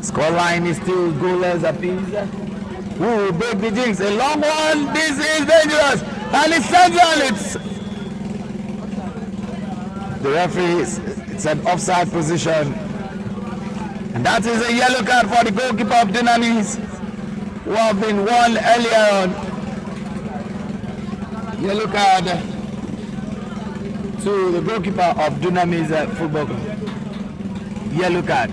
Scoreline is still goalless apiece. Who will break the jinx? A long one. This is dangerous. And it's central. It's the referee. It's an offside position. And that is a yellow card for the goalkeeper of Dunamis, who have been won earlier on. Yellow card to the goalkeeper of Dunamis Football Club. Yellow card.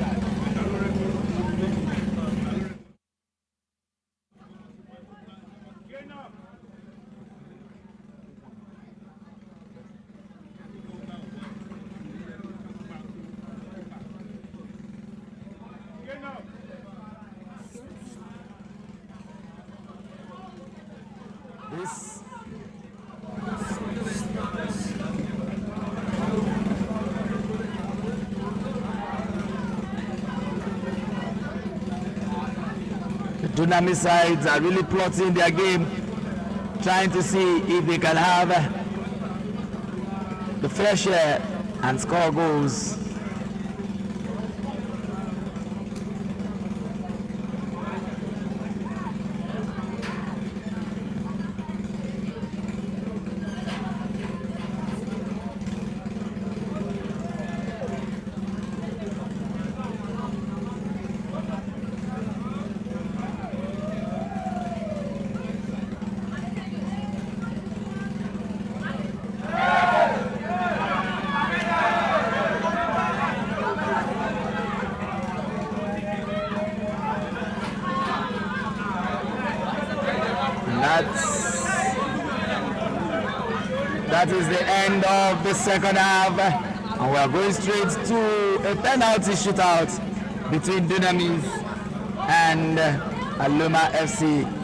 This the Dunamis sides are really plotting their game, trying to see if they can have the fair share and score goals. that is the end of the second half, and we are going straight to a penalty shootout between Dunamis and Aluma FC.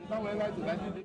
Táwọn ẹ̀rọ àti ìbájú dé.